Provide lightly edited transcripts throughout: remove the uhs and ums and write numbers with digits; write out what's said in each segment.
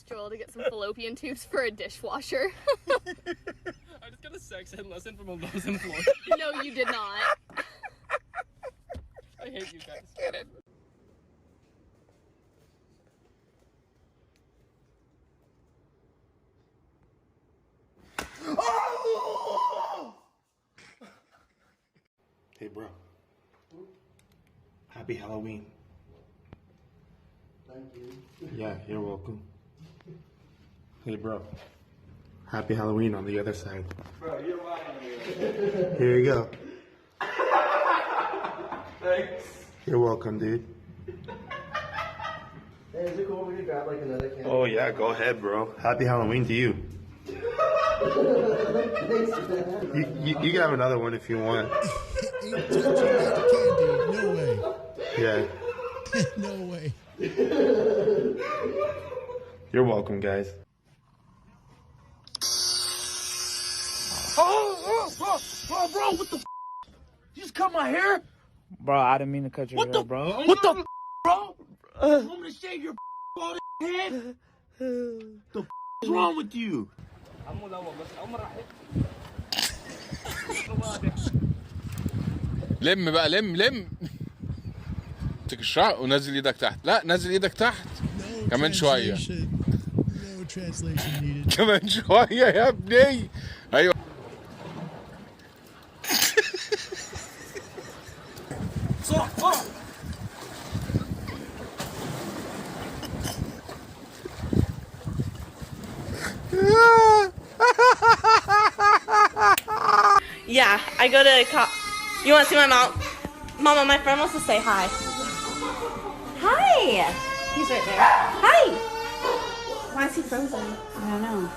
asked Joel to get some fallopian tubes for a dishwasher. I just got a sex ed lesson from a Lowe's employee. No, you did not. I hate you guys. Get it. Oh! Hey, bro. Happy Halloween. Thank you. Yeah, you're welcome. Hey, bro. Happy Halloween on the other side. Bro, you're lying. Here you go. Thanks. You're welcome, dude. Hey, is it cool if we could grab like another can? Oh, yeah, go ahead, bro. Happy Halloween to you. Thanks, man. You can have another one if you want. Ain't touching that candy. No way. Yeah. No way. You're welcome, guys. Oh, bro, what the f***? You just cut my hair? Bro, I didn't mean to cut your hair, bro. What the f***, bro? You want me to shave your bald head? The f*** is wrong with you? لم بقى لم امسك الشعر ونزل ايدك تحت. لا نزل ايدك تحت. No كمان شوية. No translation needed. كمان شوية يا ابني. ايوه. Yeah, I go to You want to see my mom? Mama, my friend wants to say hi. Hi! He's right there. Hi! Why is he frozen? I don't know.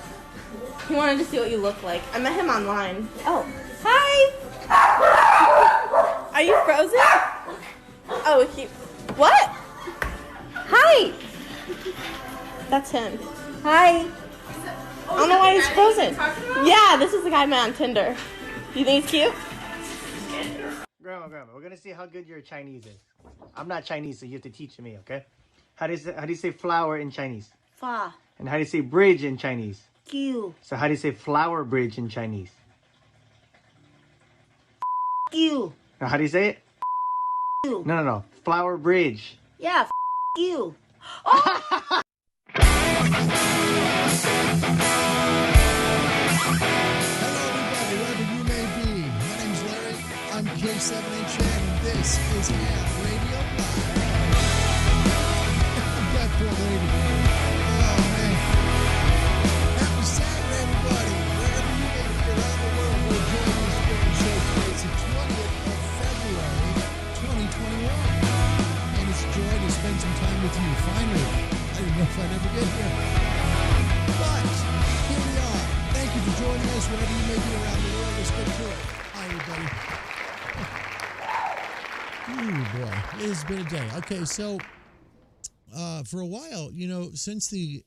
He wanted to see what you look like. I met him online. Oh. Hi! Are you frozen? Oh, What? Hi! That's him. Hi! I don't know why he's frozen. Yeah, this is the guy I met on Tinder. You think he's cute? Grandma, we're gonna see how good your Chinese is. I'm not Chinese, so you have to teach me, okay? How do you say flower in Chinese? Fa. And how do you say bridge in Chinese? Q. So how do you say flower bridge in Chinese? You. Now, how do you say it? You. No. Flower bridge. Yeah, you. K7HN, and this is ARRL Radio Live. That poor lady. Oh, man. Happy Saturday, everybody. Wherever you may be around the world, we're joining this morning show today. It's the 20th of February, 2021. And it's a joy to spend some time with you, finally. I didn't know if I'd ever get here. But here we are. Thank you for joining us wherever you may be around the world. Let's get to it. Hi, everybody. Oh boy, it has been a day. Okay, so for a while, since the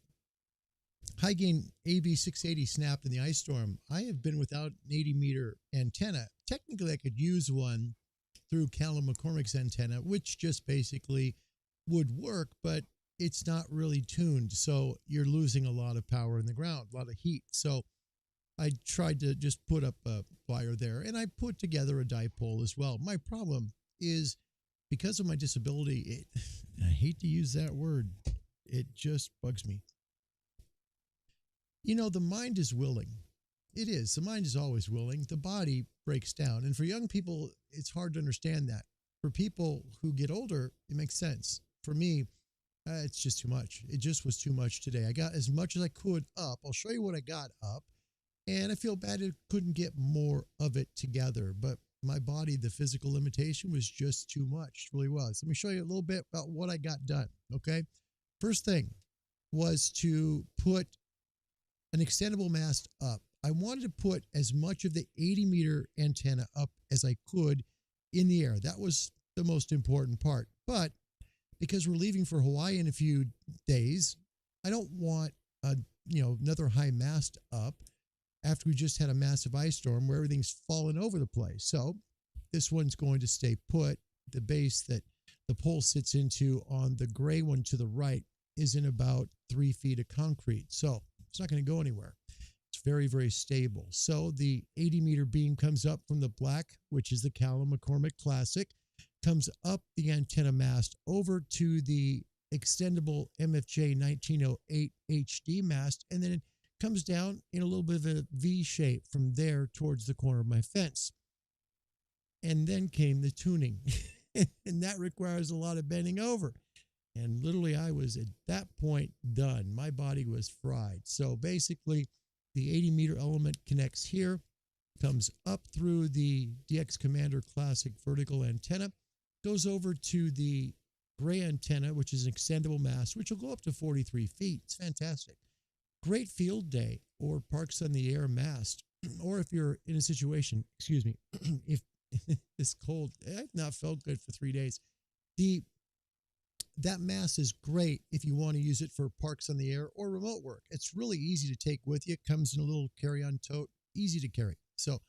high gain AV680 snapped in the ice storm, I have been without an 80-meter antenna. Technically, I could use one through Callum McCormick's antenna, which just basically would work, but it's not really tuned. So you're losing a lot of power in the ground, a lot of heat. So I tried to just put up a wire there, and I put together a dipole as well. My problem is because of my disability, I hate to use that word, it just bugs me. The mind is willing. It is. The mind is always willing. The body breaks down. And for young people, it's hard to understand that. For people who get older, it makes sense. For me, it's just too much. It just was too much today. I got as much as I could up. I'll show you what I got up. And I feel bad I couldn't get more of it together. But my body, the physical limitation was just too much. It really was. Let me show you a little bit about what I got done, okay? First thing was to put an extendable mast up. I wanted to put as much of the 80-meter antenna up as I could in the air. That was the most important part. But because we're leaving for Hawaii in a few days, I don't want another high mast up after we just had a massive ice storm where everything's fallen over the place. So this one's going to stay put. The base that the pole sits into on the gray one to the right is in about 3 feet of concrete. So it's not going to go anywhere. It's very, very stable. So the 80-meter beam comes up from the black, which is the Callum McCormick Classic, comes up the antenna mast over to the extendable MFJ 1908 HD mast, and then it comes down in a little bit of a V shape from there towards the corner of my fence. And then came the tuning, and that requires a lot of bending over. And literally, I was at that point done. My body was fried. So basically, the 80-meter element connects here, comes up through the DX Commander Classic vertical antenna, goes over to the gray antenna, which is an extendable mast, which will go up to 43 feet. It's fantastic. Great field day or parks on the air mast, or if you're in a situation, excuse me, if it's cold, I've not felt good for 3 days. That mast is great if you want to use it for parks on the air or remote work. It's really easy to take with you. It comes in a little carry-on tote, easy to carry. So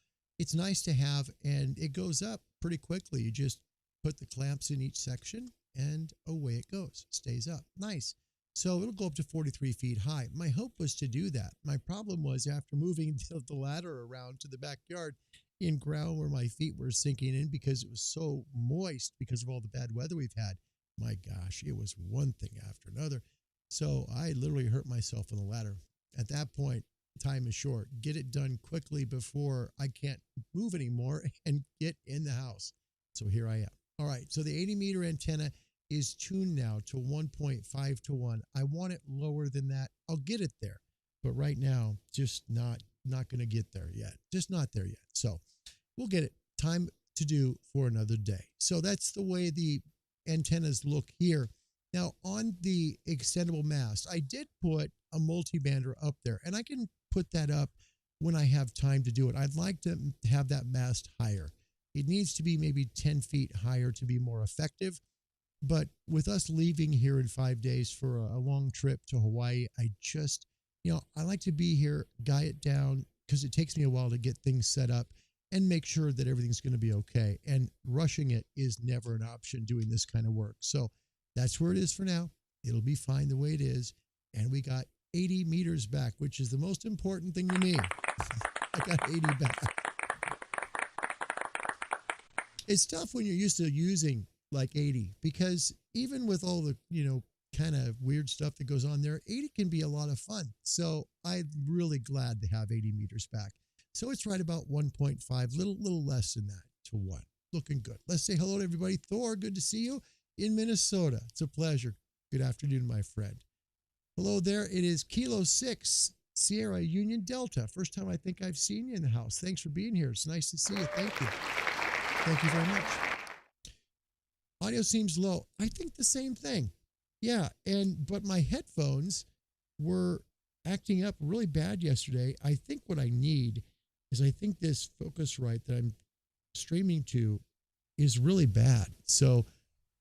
it's nice to have, and it goes up pretty quickly. You just put the clamps in each section, and away it goes. Stays up. Nice. So it'll go up to 43 feet high. My hope was to do that. My problem was after moving the ladder around to the backyard in ground where my feet were sinking in because it was so moist because of all the bad weather we've had. My gosh, it was one thing after another. So I literally hurt myself on the ladder. At that point, time is short. Get it done quickly before I can't move anymore and get in the house. So here I am. All right, so the 80-meter antenna is tuned now to 1.5 to 1. I want it lower than that. I'll get it there. But right now, just not going to get there yet. Just not there yet. So we'll get it. Time to do for another day. So that's the way the antennas look here. Now on the extendable mast, I did put a multi-bander up there, and I can put that up when I have time to do it. I'd like to have that mast higher. It needs to be maybe 10 feet higher to be more effective. But with us leaving here in 5 days for a long trip to Hawaii, I just, I like to be here, guy it down, because it takes me a while to get things set up and make sure that everything's going to be okay. And rushing it is never an option doing this kind of work. So that's where it is for now. It'll be fine the way it is. And we got 80 meters back, which is the most important thing to me. I got 80 back. It's tough when you're used to using like 80, because even with all the, kind of weird stuff that goes on there, 80 can be a lot of fun. So I'm really glad to have 80 meters back. So it's right about 1.5, little less than that to 1. Looking good. Let's say hello to everybody. Thor, good to see you in Minnesota. It's a pleasure. Good afternoon, my friend. Hello there. It is Kilo 6, Sierra Union Delta. First time I think I've seen you in the house. Thanks for being here. It's nice to see you. Thank you. Thank you very much. Audio seems low. I think the same thing. Yeah, but my headphones were acting up really bad yesterday. I think what I need is this Focusrite that I'm streaming to is really bad. So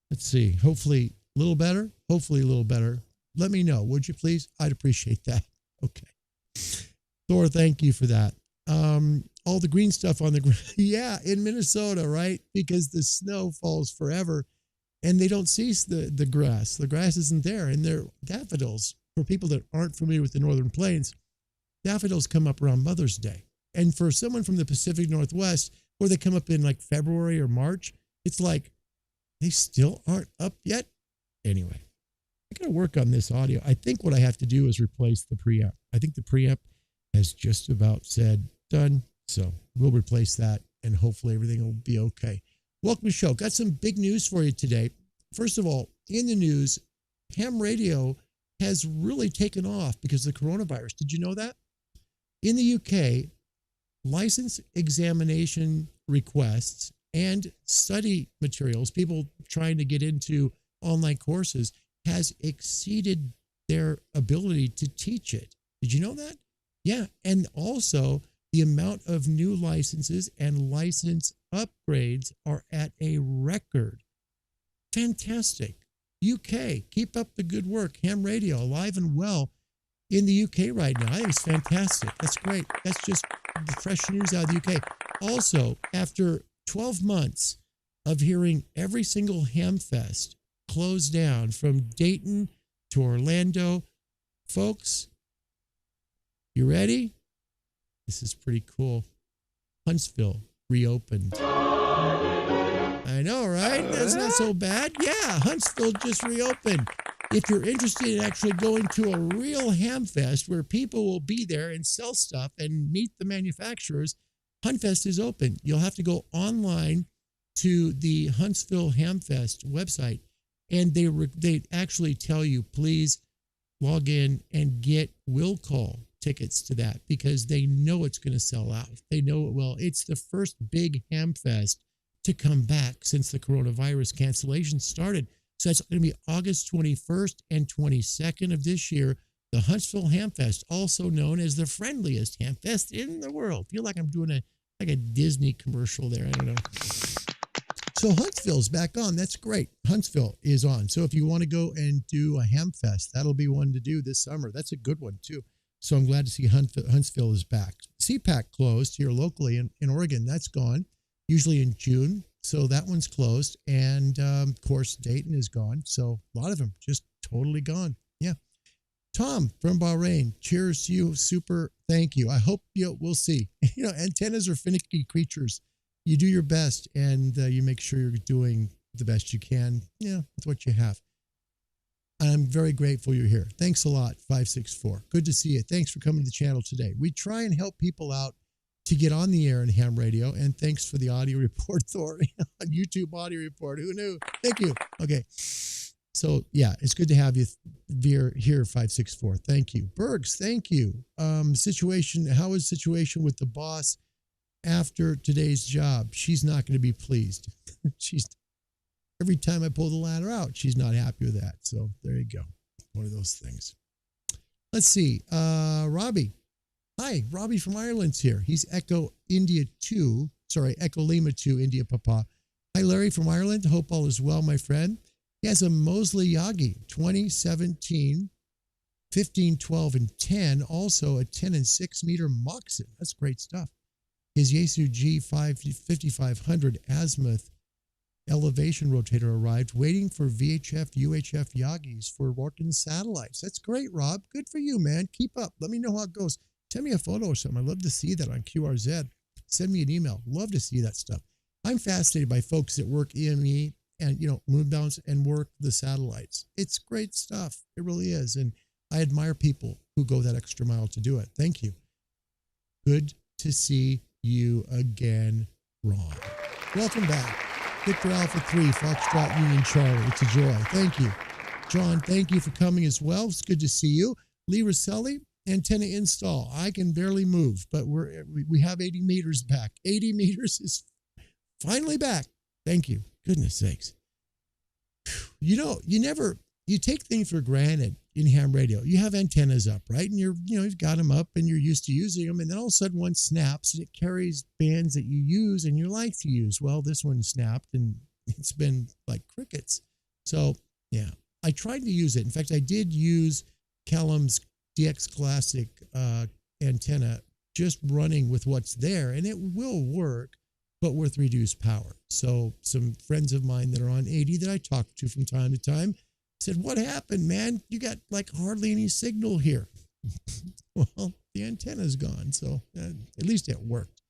let's see. Hopefully a little better. Hopefully a little better. Let me know, would you please? I'd appreciate that. Okay. Thor, thank you for that. All the green stuff on the ground. Yeah, in Minnesota, right? Because the snow falls forever and they don't cease the grass. The grass isn't there. And they're daffodils. For people that aren't familiar with the Northern Plains, daffodils come up around Mother's Day. And for someone from the Pacific Northwest, where they come up in like February or March, it's like they still aren't up yet. Anyway, I got to work on this audio. I think what I have to do is replace the preamp. I think the preamp has just about said done. So we'll replace that and hopefully everything will be okay. Welcome to the show. Got some big news for you today. First of all, in the news, ham radio has really taken off because of the coronavirus. Did you know that? In the UK, license examination requests and study materials, people trying to get into online courses, has exceeded their ability to teach it. Did you know that? Yeah. And also the amount of new licenses and license upgrades are at a record. Fantastic. UK, keep up the good work. Ham radio, alive and well in the UK right now. I think it's fantastic. That's great. That's just fresh news out of the UK. Also, after 12 months of hearing every single Hamfest close down from Dayton to Orlando. Folks, you ready? This is pretty cool. Huntsville reopened. I know, right? That's not so bad. Yeah, Huntsville just reopened. If you're interested in actually going to a real Hamfest where people will be there and sell stuff and meet the manufacturers, Hunfest is open. You'll have to go online to the Huntsville Hamfest website, and they actually tell you, please log in and get will call tickets to that because they know it's going to sell out. They know it will. It's the first big Hamfest to come back since the coronavirus cancellation started. So that's going to be August 21st and 22nd of this year. The Huntsville Hamfest, also known as the friendliest Hamfest in the world. I feel like I'm doing a Disney commercial there. I don't know. So Huntsville's back on. That's great. Huntsville is on. So if you want to go and do a Hamfest, that'll be one to do this summer. That's a good one too. So I'm glad to see Huntsville is back. CPAC closed here locally in Oregon. That's gone, usually in June. So that one's closed. And of course, Dayton is gone. So a lot of them just totally gone. Yeah. Tom from Bahrain, cheers to you. Super. Thank you. I hope we'll see. Antennas are finicky creatures. You do your best and you make sure you're doing the best you can. Yeah, with what you have. I'm very grateful you're here. Thanks a lot, 564. Good to see you. Thanks for coming to the channel today. We try and help people out to get on the air in ham radio. And thanks for the audio report, Thor, on YouTube audio report. Who knew? Thank you. Okay. So, yeah, it's good to have you here, 564. Thank you. Bergs, thank you. How is the situation with the boss after today's job? She's not going to be pleased. Every time I pull the ladder out, she's not happy with that. So there you go. One of those things. Let's see. Robbie. Hi, Robbie from Ireland's here. He's Echo Lima 2, India Papa. Hi, Larry from Ireland. Hope all is well, my friend. He has a Mosley Yagi 2017, 15, 12, and 10. Also a 10 and 6 meter Moxon. That's great stuff. His Yaesu G5500 Azimuth elevation rotator arrived, waiting for VHF, UHF Yagis for working satellites. That's great, Rob. Good for you, man. Keep up. Let me know how it goes. Send me a photo or something. I'd love to see that on QRZ. Send me an email. Love to see that stuff. I'm fascinated by folks that work EME and, moonbounds and work the satellites. It's great stuff. It really is. And I admire people who go that extra mile to do it. Thank you. Good to see you again, Ron. Welcome back. Victor Alpha 3, Foxtrot Union Charlie. It's a joy. Thank you. John, thank you for coming as well. It's good to see you. Lee Rosselli, antenna install. I can barely move, but we have 80 meters back. 80 meters is finally back. Thank you. Goodness sakes. You take things for granted in ham radio. You have antennas up, right? And you've got them up and you're used to using them. And then all of a sudden one snaps and it carries bands that you use and you like to use. Well, this one snapped and it's been like crickets. So yeah, I tried to use it. In fact, I did use Callum's DX Classic antenna just running with what's there, and it will work, but with reduced power. So some friends of mine that are on 80 that I talk to from time to time said, what happened, man? You got like hardly any signal here. Well, the antenna's gone, so at least it worked.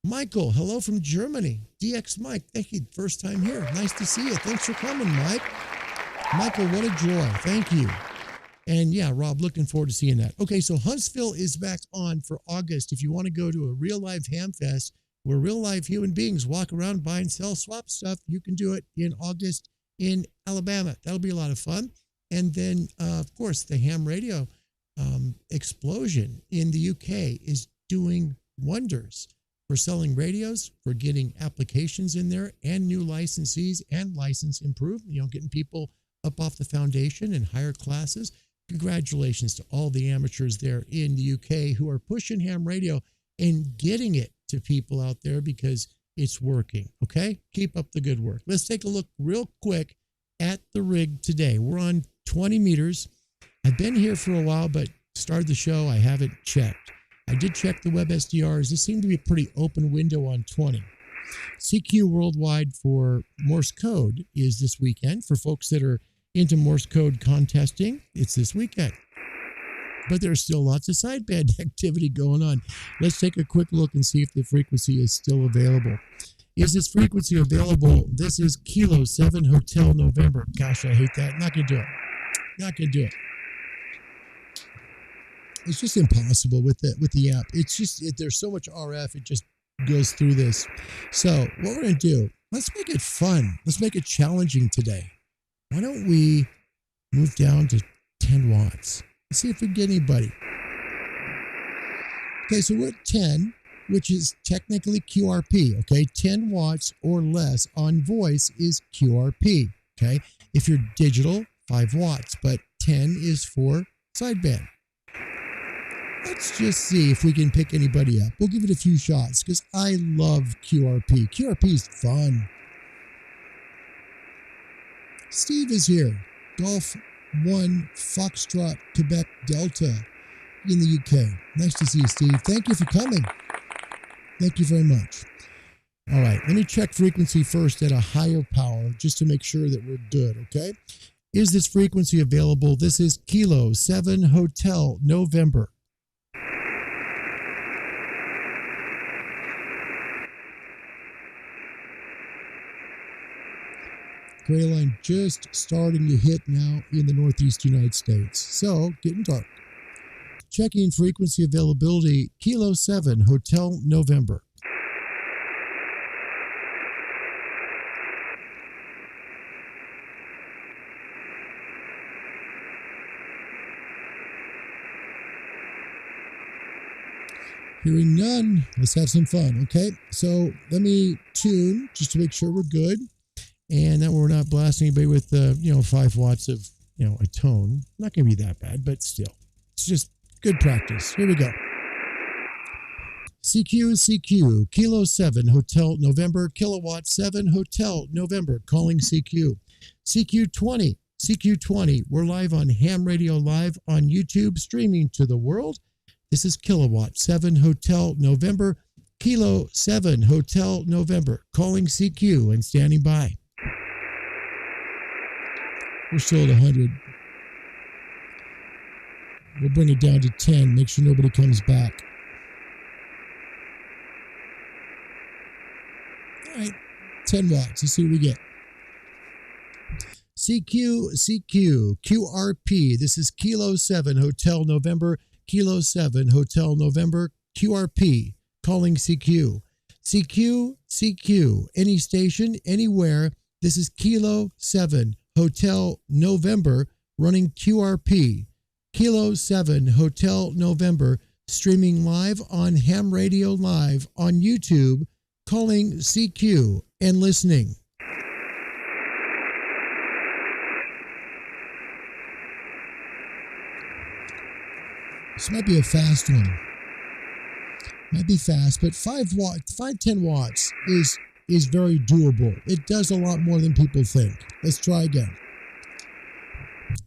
Michael, hello from Germany. DX Mike, thank you. First time here. Nice to see you. Thanks for coming, Mike. Michael, what a joy. Thank you. And yeah, Rob, looking forward to seeing that. Okay, so Huntsville is back on for August. If you want to go to a real live Hamfest where real live human beings walk around, buy and sell, swap stuff, you can do it in August in Alabama. That'll be a lot of fun. And then, of course, the ham radio explosion in the UK is doing wonders for selling radios, for getting applications in there and new licensees and license improvement, getting people up off the foundation and higher classes. Congratulations to all the amateurs there in the UK who are pushing ham radio and getting it to people out there because it's working. Okay? Keep up the good work. Let's take a look real quick at the rig today. We're on 20 meters. I've been here for a while, but started the show. I haven't checked. I did check the web SDRs. This seemed to be a pretty open window on 20. CQ Worldwide for Morse code is this weekend for folks that are into Morse code contesting. It's this weekend. But there's still lots of sideband activity going on. Let's take a quick look and see if the frequency is still available. Is this frequency available? This is Kilo 7 Hotel November. Gosh, I hate that. Not going to do it. Not going to do it. It's just impossible with the app. It's just, there's so much RF, it just goes through this. So what we're going to do, let's make it fun. Let's make it challenging today. Why don't we move down to 10 watts? Let's see if we get anybody. Okay, so we're at 10, which is technically QRP, okay? 10 watts or less on voice is QRP, okay? If you're digital, 5 watts, but 10 is for sideband. Let's just see if we can pick anybody up. We'll give it a few shots because I love QRP. QRP is fun. Steve is here. Golf 1 Foxtrot Quebec Delta in the UK. Nice to see you, Steve. Thank you for coming. Thank you very much. All right, let me check frequency first at a higher power just to make sure that we're good, okay? Is this frequency available? This is Kilo 7 Hotel November. Gray line just starting to hit now in the Northeast United States. So, getting dark. Checking frequency availability, Kilo 7 Hotel November. Hearing none. Let's have some fun, okay? So let me tune just to make sure we're good. And that we're not blasting anybody with, 5 watts of, a tone. Not going to be that bad, but still. It's just good practice. Here we go. CQ, Kilo 7, Hotel November, Kilowatt 7, Hotel November, calling CQ. CQ20, we're live on Ham Radio Live on YouTube, streaming to the world. This is Kilowatt 7, Hotel November, Kilo 7, Hotel November, calling CQ and standing by. We're still at 100. We'll bring it down to 10. Make sure nobody comes back. All right, 10 watts. Let's see what we get. CQ, QRP. This is Kilo 7 Hotel November, Kilo 7 Hotel November, QRP, calling CQ. CQ, any station, anywhere. This is Kilo 7 Hotel November, running QRP. Kilo 7 Hotel November, streaming live on Ham Radio Live on YouTube, calling CQ and listening. This might be a fast one. Might be fast, but 10 watts is very doable. It does a lot more than people think. Let's try again.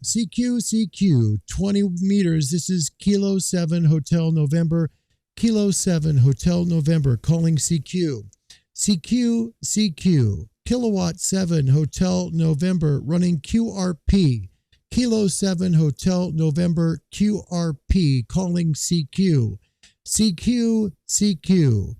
CQ, 20 meters. This is Kilo 7 Hotel November, Kilo 7 Hotel November, calling CQ. CQ, Kilowatt 7 Hotel November, running QRP. Kilo 7 Hotel November, QRP, calling CQ. CQ,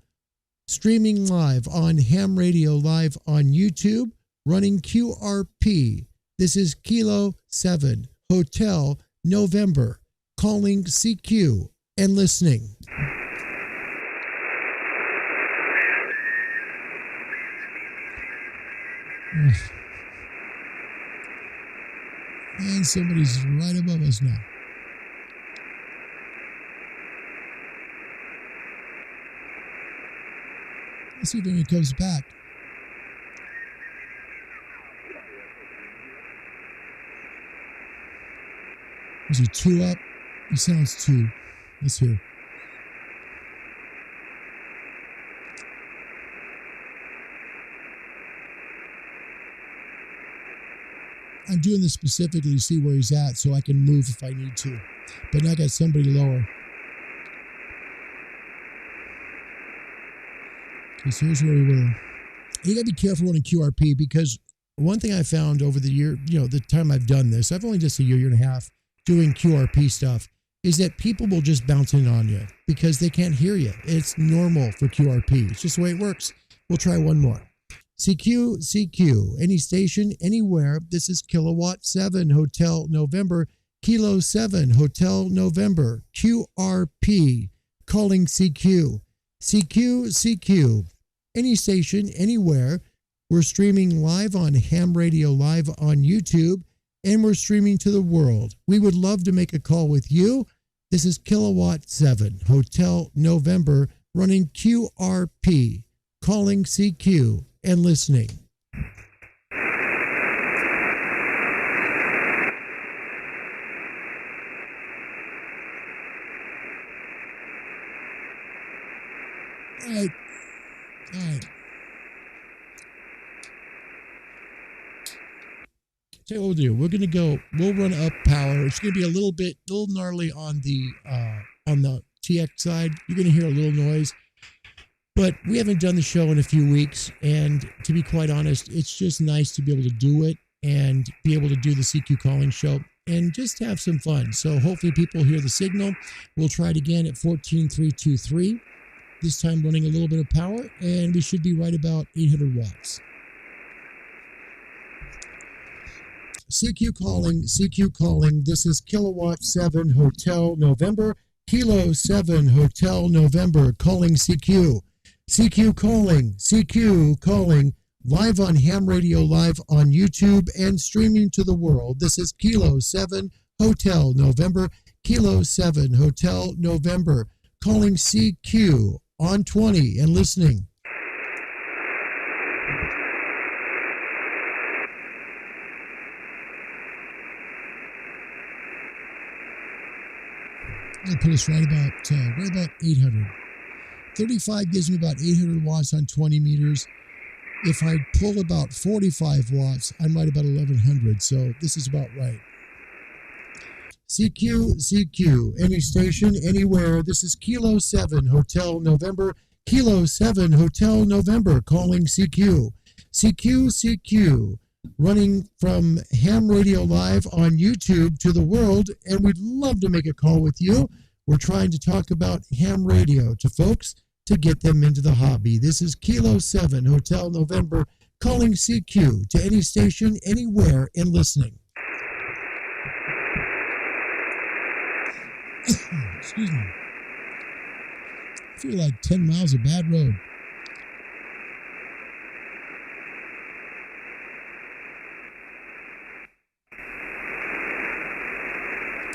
streaming live on Ham Radio Live on YouTube, running QRP. This is Kilo 7 Hotel November, calling CQ and listening. And somebody's right above us now. Let's see if anyone comes back. Is he 2 up? He sounds 2. Let's hear. I'm doing this specifically to see where he's at so I can move if I need to. But now I got somebody lower. Okay, so here's where we were. You gotta be careful running QRP because one thing I found over the year, the time I've done this, I've only just a year and a half doing QRP stuff, is that people will just bounce in on you because they can't hear you. It's normal for QRP. It's just the way it works. We'll try one more. CQ, any station, anywhere. This is Kilowatt 7 Hotel November, Kilo 7 Hotel November, QRP, calling CQ. CQ, any station, anywhere. We're streaming live on Ham Radio Live on YouTube, and we're streaming to the world. We would love to make a call with you. This is Kilowatt 7 Hotel November, running QRP, calling CQ and listening. All right. Tell you what we'll do. We'll run up power. It's going to be a little gnarly on the TX side. You're going to hear a little noise, but we haven't done the show in a few weeks. And to be quite honest, it's just nice to be able to do it and be able to do the CQ calling show and just have some fun. So hopefully people hear the signal. We'll try it again at 14,323. This time running a little bit of power, and we should be right about 800 watts. CQ calling. This is Kilowatt 7 Hotel November, Kilo 7 Hotel November, calling CQ. CQ calling, live on Ham Radio Live on YouTube and streaming to the world. This is Kilo 7 Hotel November, Kilo 7 Hotel November, calling CQ on 20 and listening. I'll put us right about 800. 35 gives me about 800 watts on 20 meters. If I pull about 45 watts, I'm right about 1100. So this is about right. CQ, any station, anywhere. This is Kilo 7 Hotel November, Kilo 7 Hotel November, calling CQ. CQ, running from Ham Radio Live on YouTube to the world, and we'd love to make a call with you. We're trying to talk about ham radio to folks to get them into the hobby. This is Kilo 7 Hotel November, calling CQ to any station, anywhere, and listening. Excuse me. I feel like 10 miles of bad road.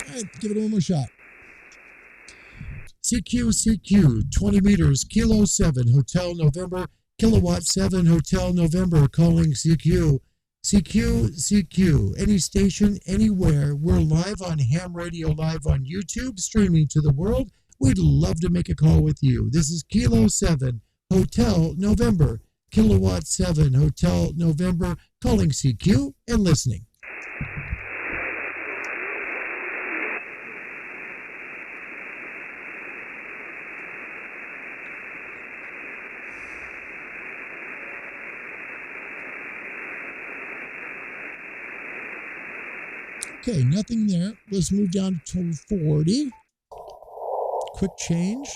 All right, give it one more shot. CQ, 20 meters, Kilo 7 Hotel November, Kilowatt 7 Hotel November, calling CQ. CQ, any station, anywhere. We're live on Ham Radio Live on YouTube, streaming to the world. We'd love to make a call with you. This is Kilo 7 Hotel November, Kilowatt 7 Hotel November, calling CQ and listening. Okay, nothing there. Let's move down to 40. Quick change.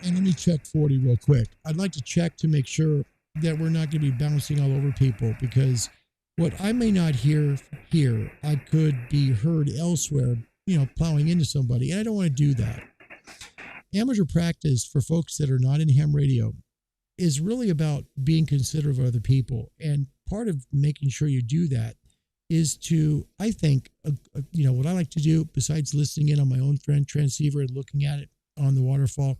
And let me check 40 real quick. I'd like to check to make sure that we're not going to be bouncing all over people, because what I may not hear here, I could be heard elsewhere, plowing into somebody. And I don't want to do that. Amateur practice for folks that are not in ham radio is really about being considerate of other people. And part of making sure you do that is to, I think, what I like to do, besides listening in on my own transceiver and looking at it on the waterfall,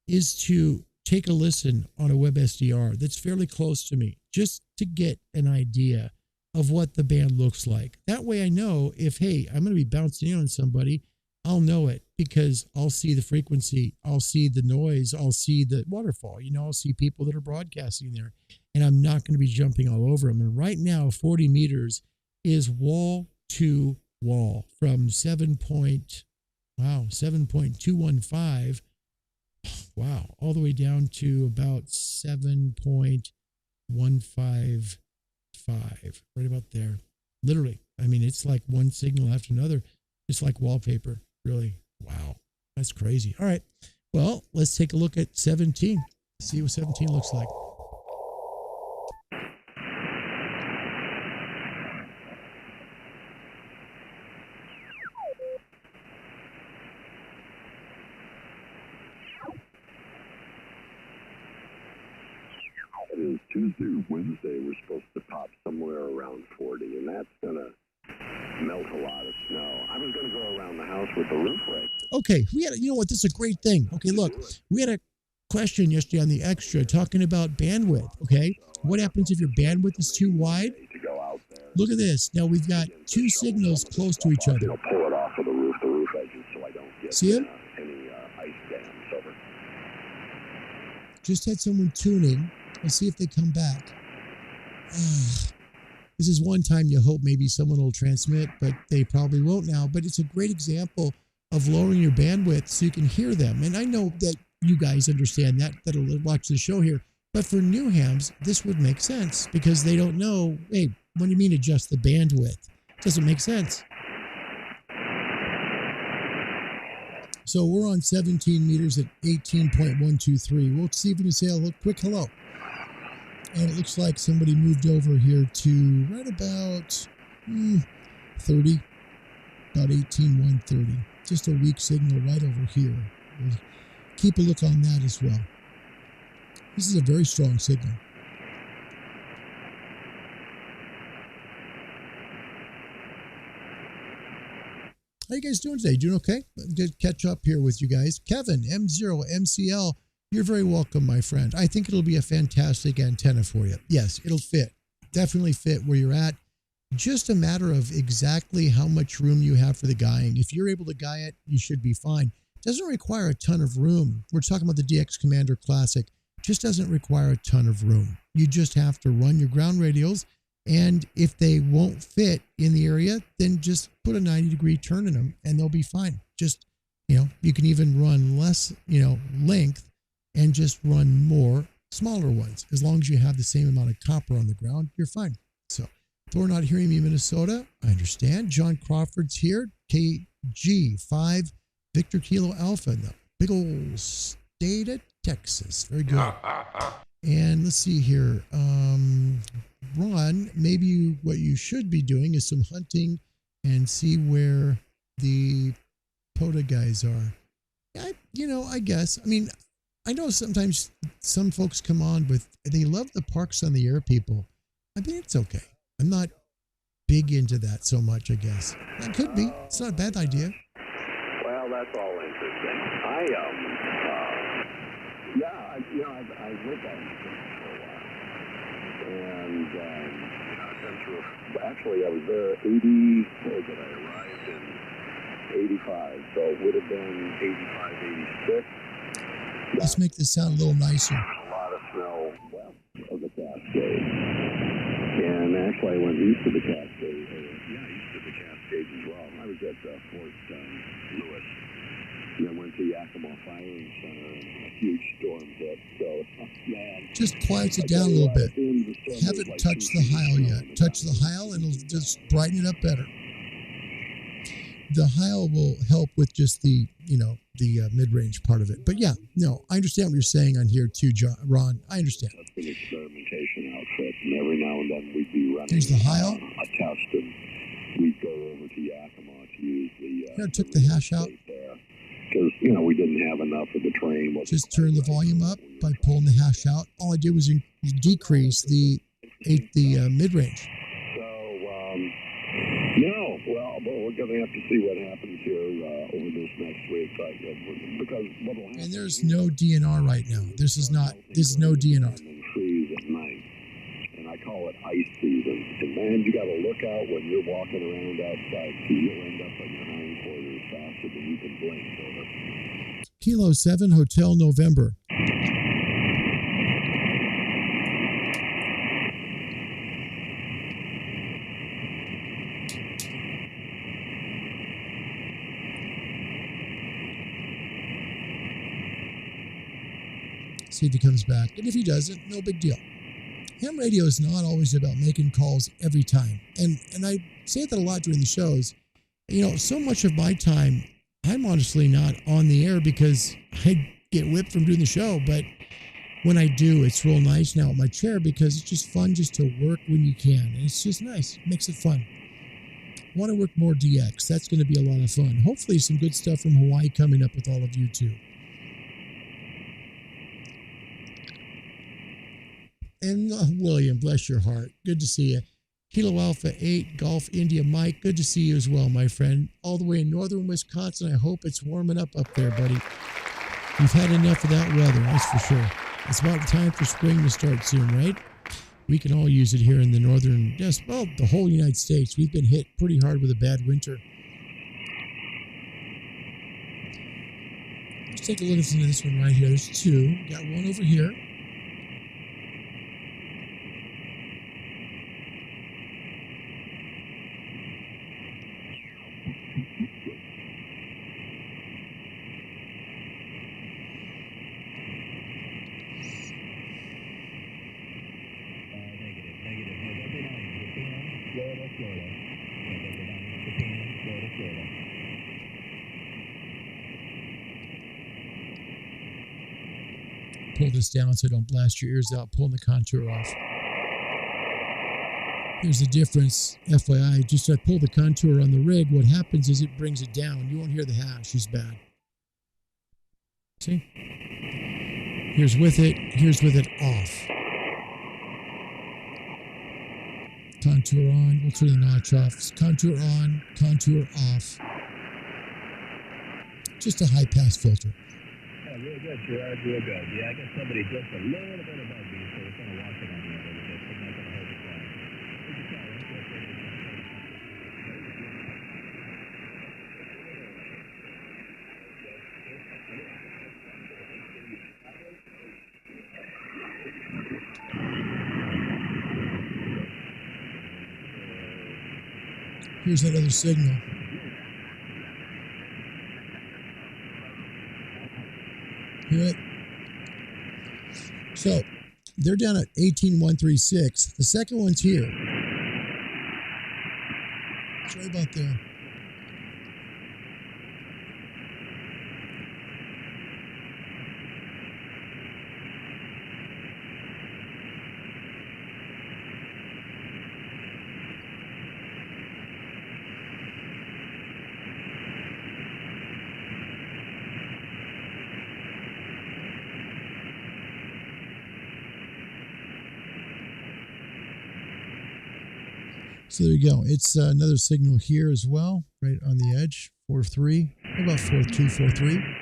is to take a listen on a web SDR that's fairly close to me, just to get an idea of what the band looks like. That way I know if, hey, I'm going to be bouncing in on somebody, I'll know it because I'll see the frequency, I'll see the noise, I'll see the waterfall, I'll see people that are broadcasting there, and I'm not going to be jumping all over them. And right now, 40 meters is wall to wall from 7.215 Wow. All the way down to about 7.155. Right about there. Literally. I mean, it's like one signal after another. It's like wallpaper. Really. Wow. That's crazy. All right. Well, let's take a look at 17. See what 17 looks like. Tuesday or Wednesday, we're supposed to pop somewhere around 40, and that's going to melt a lot of snow. I was going to go around the house with the roof rake. Okay, you know what, this is a great thing. Okay, look, we had a question yesterday on the extra talking about bandwidth, okay? What happens if your bandwidth is too wide? Look at this. Now we've got two signals close to each other. Pull it off of the roof edges, so I don't get See it? Any ice dams over. Just had someone tuning. Let's see if they come back. This is one time you hope maybe someone will transmit, but they probably won't now. But it's a great example of lowering your bandwidth so you can hear them. And I know that you guys understand that'll watch the show here. But for new hams, this would make sense because they don't know, hey, what do you mean adjust the bandwidth? Doesn't make sense. So we're on 17 meters at 18.123. We'll see if we can say a quick hello. And it looks like somebody moved over here to right about 30, about 18.130. Just a weak signal right over here. We'll keep a look on that as well. This is a very strong signal. How you guys doing today? Doing okay? Good catch up here with you guys. Kevin, M0MCL, you're very welcome, my friend. I think it'll be a fantastic antenna for you. Yes, it'll fit. Definitely fit where you're at. Just a matter of exactly how much room you have for the guying. If you're able to guy it, you should be fine. Doesn't require a ton of room. We're talking about the DX Commander Classic. Just doesn't require a ton of room. You just have to run your ground radials, and if they won't fit in the area, then just put a 90-degree turn in them and they'll be fine. Just, you can even run less, length and just run more smaller ones. As long as you have the same amount of copper on the ground, you're fine. So, Thor not hearing me, Minnesota, I understand. John Crawford's here, KG5 Victor Kilo Alpha in the big old state of Texas. Very good. And let's see here. Ron, maybe what you should be doing is some hunting and see where the POTA guys are. I guess. I mean, I know sometimes some folks come on with, they love the Parks on the Air people. I mean, it's okay. I'm not big into that so much, I guess. That could be. It's not a bad idea. Well, that's all interesting. I've lived on this for a while. And I've been through, actually, I was there 80, I arrived in 85, so it would have been 85, 86. Let's make this sound a little nicer. A lot of snow west of the Cascades. And actually, I went east of the Cascades. East of the Cascades as well. I was at Fort Lewis. And then went to Yakima Firing Center, and a huge storm hit. So, just quiets it down a little bit. Haven't touched the Heil yet. Touch the Heil, and it'll just brighten it up better. The Heil will help with just the mid-range part of it. But yeah, no, I understand what you're saying on here too, Ron. I understand. That's an experimentation outfit, and every now and then we'd be running Here's the Heil. A test, and we'd go over to Yakima to use the. Here, I took the hash out. Because we didn't have enough of the train. Just turn the volume up by pulling the hash out. All I did was decrease the mid-range. So we're going to have to see what happens here over this next week. Because and there's no DNR right now. This is no DNR. Freeze at night, and I call it ice season. And man, you got to look out when you're walking around outside, because you'll end up on your hindquarters faster than you can blink. Kilo 7 Hotel November. See if he comes back. And if he doesn't, no big deal. Ham radio is not always about making calls every time. And I say that a lot during the shows. You know, so much of my time, I'm honestly not on the air because I get whipped from doing the show. But when I do, it's real nice now at my chair because it's just fun just to work when you can. And it's just nice. It makes it fun. I want to work more DX. That's going to be a lot of fun. Hopefully some good stuff from Hawaii coming up with all of you too. And William, bless your heart. Good to see you. Kilo Alpha 8, Golf India Mike. Good to see you as well, my friend. All the way in northern Wisconsin. I hope it's warming up there, buddy. We've had enough of that weather, that's for sure. It's about time for spring to start soon, right? We can all use it here in the northern, the whole United States. We've been hit pretty hard with a bad winter. Let's take a look at this one right here. There's two. Got one over here. Pull this down so I don't blast your ears out, pulling the contour off. Here's the difference, FYI, just I pull the contour on the rig, what happens is it brings it down. You won't hear the hash as bad. See? Here's with it off. Contour on, we'll turn the notch off. Contour on, contour off. Just a high pass filter. Real good, Gerard, real good. Yeah, I got somebody just a little bit above me, so it's going to watch it on you a little bit. So I'm not going to hold it down. Here's that other signal. Hear it? So they're down at 18,136. The second one's here. It's right about there. So there you go. It's another signal here as well, right on the edge, 4.3, about 4.2, 4.3.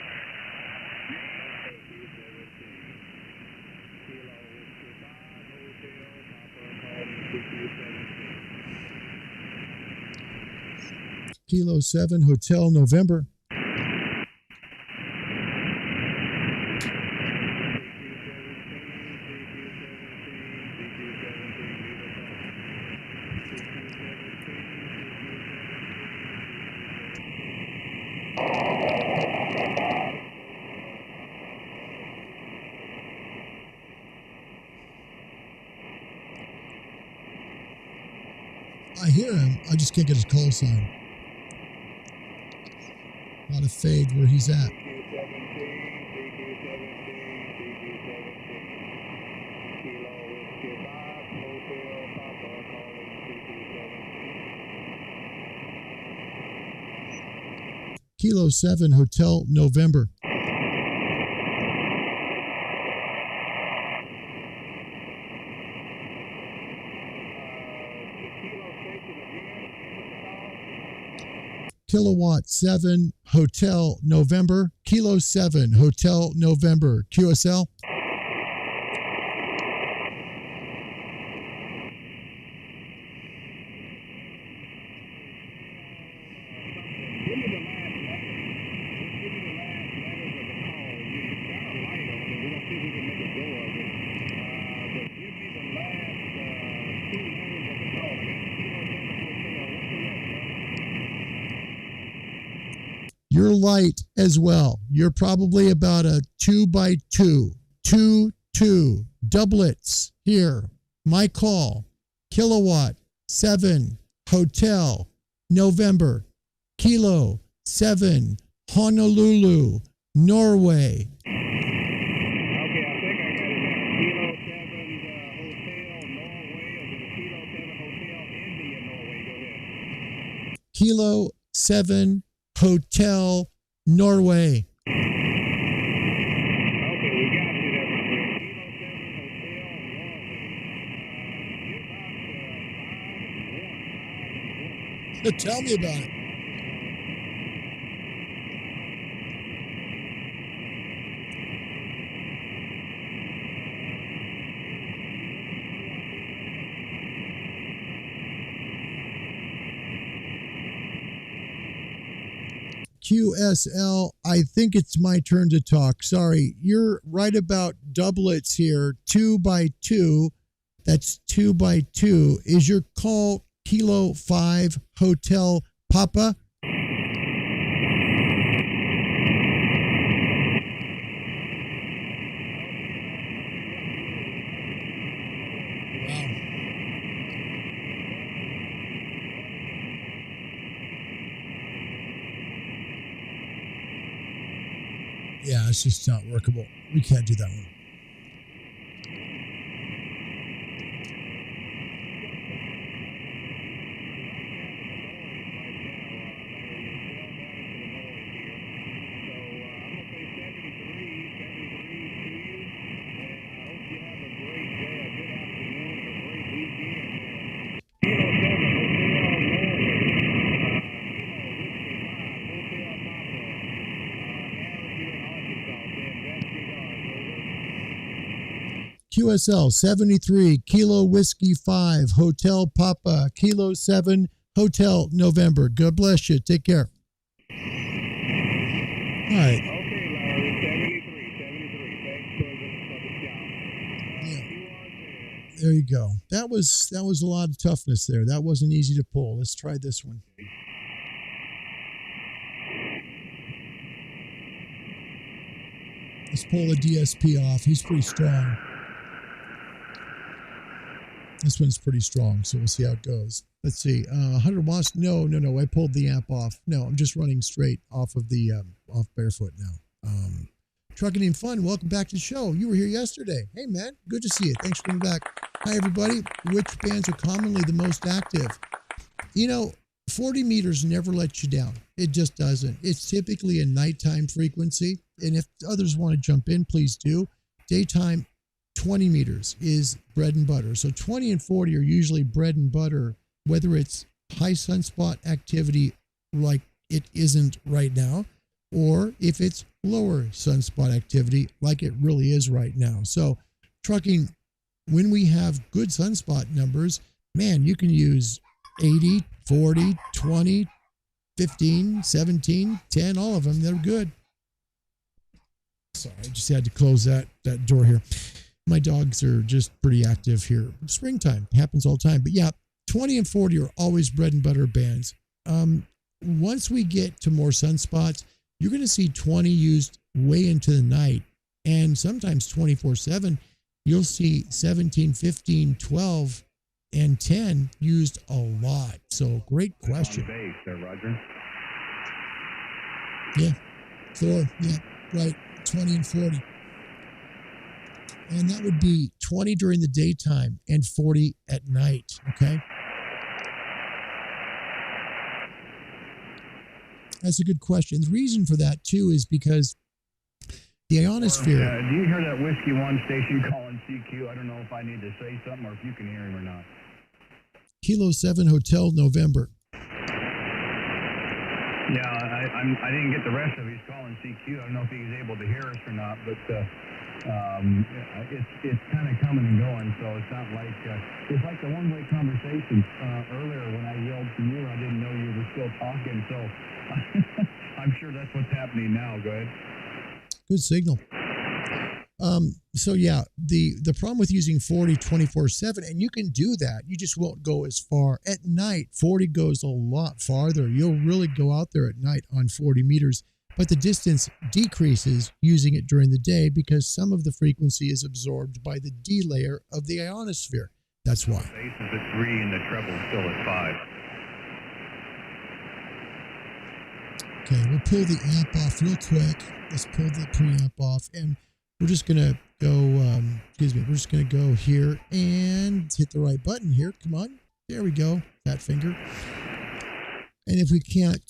Kilo 7, Hotel November. I hear him. I just can't get his call sign. A lot of fade where he's at. Kilo 7, Hotel November. Kilowatt 7, Hotel November. Kilo 7, Hotel November. QSL. You're light as well. You're probably about a 2 by 2 722 doublets here. My call, kilowatt 7 Hotel November, Kilo 7 Honolulu, Norway. Kilo 7 Hotel Norway. Tell me about it. QSL, I think it's my turn to talk. Sorry, you're right about doublets here. 2x2. That's 2x2. Is your call Kilo 5 Hotel Papa? Yeah, it's just not workable. We can't do that one. QSL 73 Kilo Whiskey 5 Hotel Papa Kilo 7 Hotel November. God bless you. Take care. All right. Yeah. There you go. That was a lot of toughness there. That wasn't easy to pull. Let's try this one. Let's pull the DSP off. He's pretty strong. This one's pretty strong, so we'll see how it goes. Let's see. 100 watts? No. I pulled the amp off. No, I'm just running straight off of the off barefoot now. Trucking in Fun, welcome back to the show. You were here yesterday. Hey, man, good to see you. Thanks for coming back. Hi, everybody. Which bands are commonly the most active? 40 meters never lets you down. It just doesn't. It's typically a nighttime frequency, and if others want to jump in, please do. Daytime, 20 meters is bread and butter. So 20 and 40 are usually bread and butter, whether it's high sunspot activity like it isn't right now, or if it's lower sunspot activity like it really is right now. So trucking, when we have good sunspot numbers, man, you can use 80, 40, 20, 15, 17, 10, all of them. They're good. Sorry, I just had to close that door here. My dogs are just pretty active here. Springtime happens all the time. But yeah, 20 and 40 are always bread and butter bands. Once we get to more sunspots, you're going to see 20 used way into the night. And sometimes 24/7, you'll see 17, 15, 12, and 10 used a lot. So great question. Base there, Roger. Yeah. Soar. Yeah. Right. 20 and 40. And that would be 20 during the daytime and 40 at night. Okay. That's a good question. The reason for that too is because the ionosphere. Do you hear that Whiskey One station calling CQ? I don't know if I need to say something or if you can hear him or not. Kilo 7 Hotel November. Yeah, I didn't get the rest of it. He's calling CQ. I don't know if he's able to hear us or not, but it's kind of coming and going, so it's not like it's like the one-way conversation earlier when I yelled to you. I didn't know you were still talking, so I'm sure that's what's happening now. Go ahead. Good signal. So yeah, the problem with using 40 24/7, and you can do that, you just won't go as far at night. 40 goes a lot farther. You'll really go out there at night on 40 meters. but the distance decreases using it during the day because some of the frequency is absorbed by the D layer of the ionosphere. That's why. Bass is at 3 and the treble still at 5. Okay, we'll pull the amp off real quick. Let's pull the preamp off, and we're just gonna go. We're just gonna go here and hit the right button here. Come on, there we go. Fat finger. And if we can't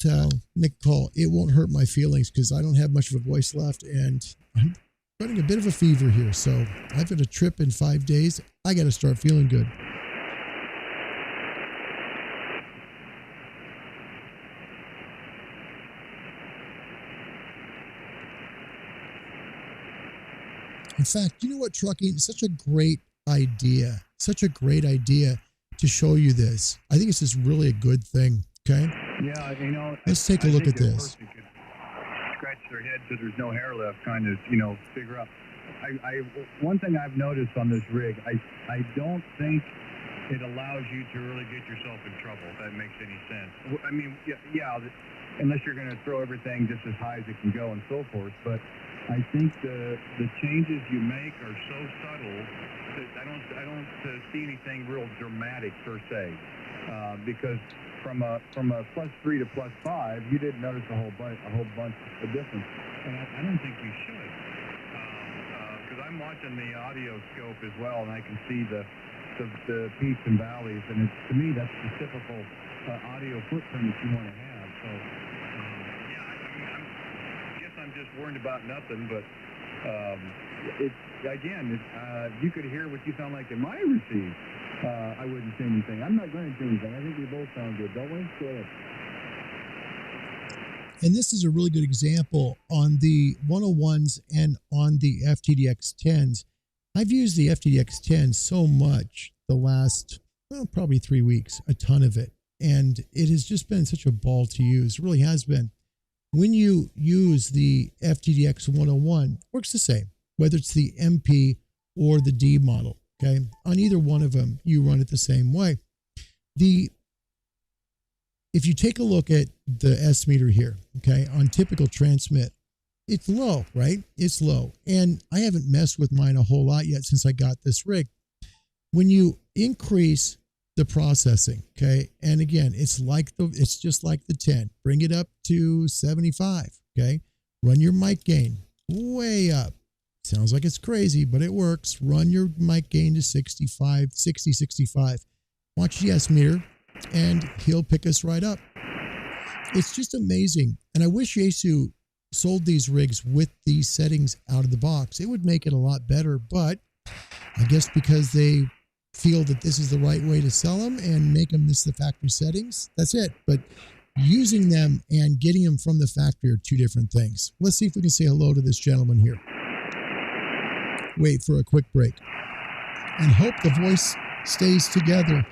make a call, it won't hurt my feelings because I don't have much of a voice left, and I'm running a bit of a fever here. So I've got a trip in 5 days. I got to start feeling good. In fact, you know what, trucking is such a great idea. Such a great idea to show you this. I think it's just really a good thing. Okay. Yeah, you know. Let's take a look at this. Scratch their head so there's no hair left, kind of, you know, figure out. One thing I've noticed on this rig, I don't think it allows you to really get yourself in trouble, if that makes any sense. I mean, yeah, unless you're going to throw everything just as high as it can go and so forth. But I think the changes you make are so subtle that I don't see anything real dramatic per se, because from a +3 to +5, you didn't notice a whole bunch of difference, and I don't think you should, because I'm watching the audio scope as well, and I can see the peaks and valleys, and to me that's the typical audio footprint that you want to have. So yeah, I guess I'm just worried about nothing, but you could hear what you sound like in my receive. I wouldn't say anything. I'm not going to say anything. I think we both sound good, don't we? Go ahead. And this is a really good example on the 101s and on the FTDX 10s. I've used the FTDX 10 so much the last, probably 3 weeks, a ton of it. And it has just been such a ball to use. It really has been. When you use the FTDX 101, works the same, whether it's the MP or the D model. Okay, on either one of them, you run it the same way. If you take a look at the S meter here, okay, on typical transmit, it's low, right? It's low. And I haven't messed with mine a whole lot yet since I got this rig. When you increase the processing, okay, and again, it's just like the 10. Bring it up to 75, okay? Run your mic gain way up. Sounds like it's crazy, but it works. Run your mic gain to 65. Watch the S meter, and he'll pick us right up. It's just amazing. And I wish Yaesu sold these rigs with these settings out of the box. It would make it a lot better, but I guess because they feel that this is the right way to sell them and make them the factory settings, that's it. But using them and getting them from the factory are two different things. Let's see if we can say hello to this gentleman here. Wait for a quick break and hope the voice stays together.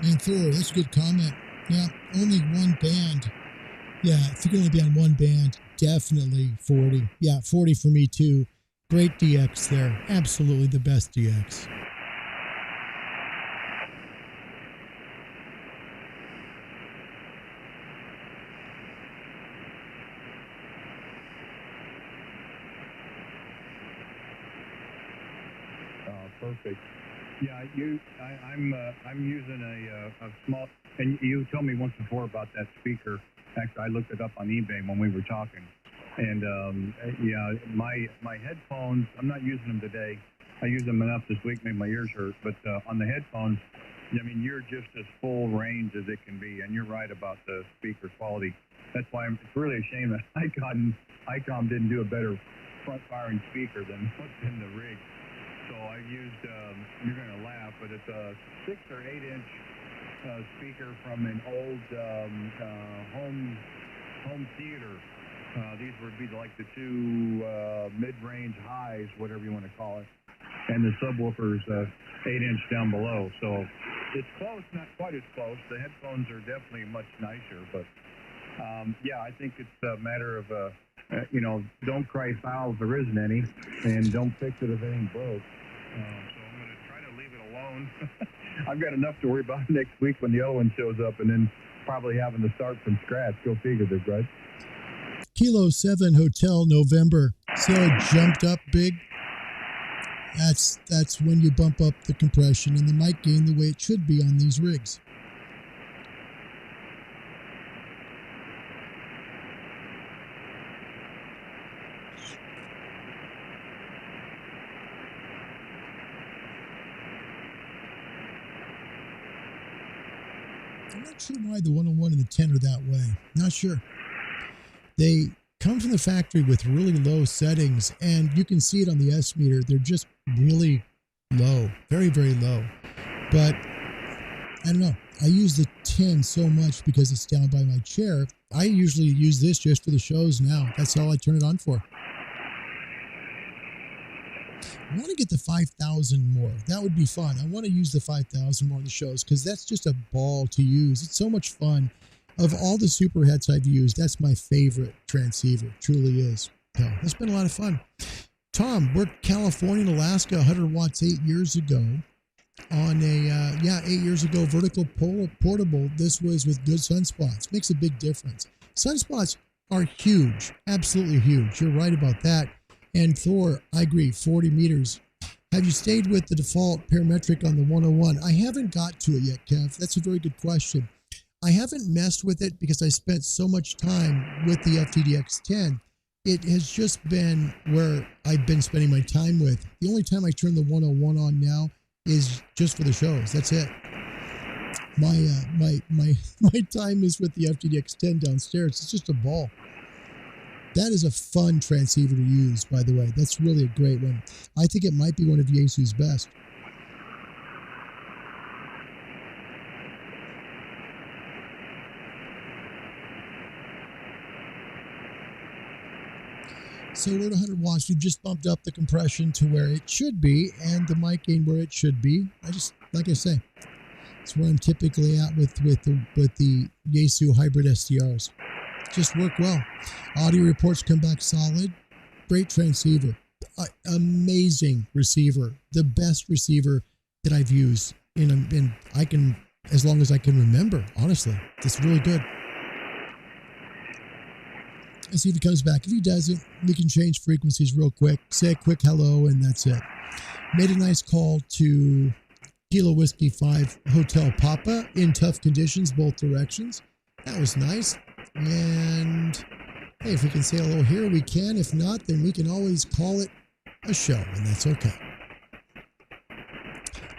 And Thor, that's a good comment. Yeah, only one band. Yeah, if you can only be on one band, definitely 40. Yeah, 40 for me too. Great DX there. Absolutely the best DX. Perfect. Yeah, I'm using a small, and you told me once before about that speaker. Actually, I looked it up on eBay when we were talking, and yeah, my headphones, I'm not using them today. I use them enough this week, made my ears hurt. But on the headphones, I mean, you're just as full range as it can be, and you're right about the speaker quality. That's why it's really a shame that ICOM didn't do a better front firing speaker than what's in the rig. So I used, you're going to laugh, but it's a 6 or 8 inch speaker from an old home theater. These would be like the two mid-range highs, whatever you want to call it. And the subwoofer's 8 inch down below. So it's close, not quite as close. The headphones are definitely much nicer, but yeah, I think it's a matter of, don't cry foul if there isn't any, and don't fix it if it ain't broke. So I'm going to try to leave it alone. I've got enough to worry about next week when the other one shows up, and then probably having to start from scratch. Go figure, Big Red. Kilo 7 Hotel November. See how it jumped up big? That's when you bump up the compression and the mic gain the way it should be on these rigs. I'm not sure why the 101 and the 10 are that way. Not sure. They come from the factory with really low settings, and you can see it on the S meter. They're just really low, very, very low. But I don't know. I use the 10 so much because it's down by my chair. I usually use this just for the shows now. That's all I turn it on for. I want to get the 5,000 more. That would be fun. I want to use the 5,000 more in the shows because that's just a ball to use. It's so much fun. Of all the superheads I've used, that's my favorite transceiver. Truly is. So it's been a lot of fun. Tom worked California and Alaska 100 watts 8 years ago on a 8 years ago vertical portable. This was with good sunspots. Makes a big difference. Sunspots are huge, absolutely huge. You're right about that. And Thor, I agree, 40 meters. Have you stayed with the default parametric on the 101? I haven't got to it yet, Kev. That's a very good question. I haven't messed with it because I spent so much time with the FTDX10. It has just been where I've been spending my time with. The only time I turn the 101 on now is just for the shows. That's it. My time is with the FTDX10 downstairs. It's just a ball. That is a fun transceiver to use, by the way. That's really a great one. I think it might be one of Yaesu's best. So we're at 100 watts. We've just bumped up the compression to where it should be and the mic gain where it should be. Like I say, it's where I'm typically at with the Yaesu hybrid SDRs. Just work well. Audio reports come back solid. Great transceiver. Amazing receiver. The best receiver that I've used as long as I can remember. Honestly, it's really good. Let's see if he comes back. If he doesn't, we can change frequencies real quick. Say a quick hello, and that's it. Made a nice call to Kilo Whiskey 5 Hotel Papa in tough conditions, both directions. That was nice. And hey, if we can say hello here, we can. If not, then we can always call it a show, and that's okay.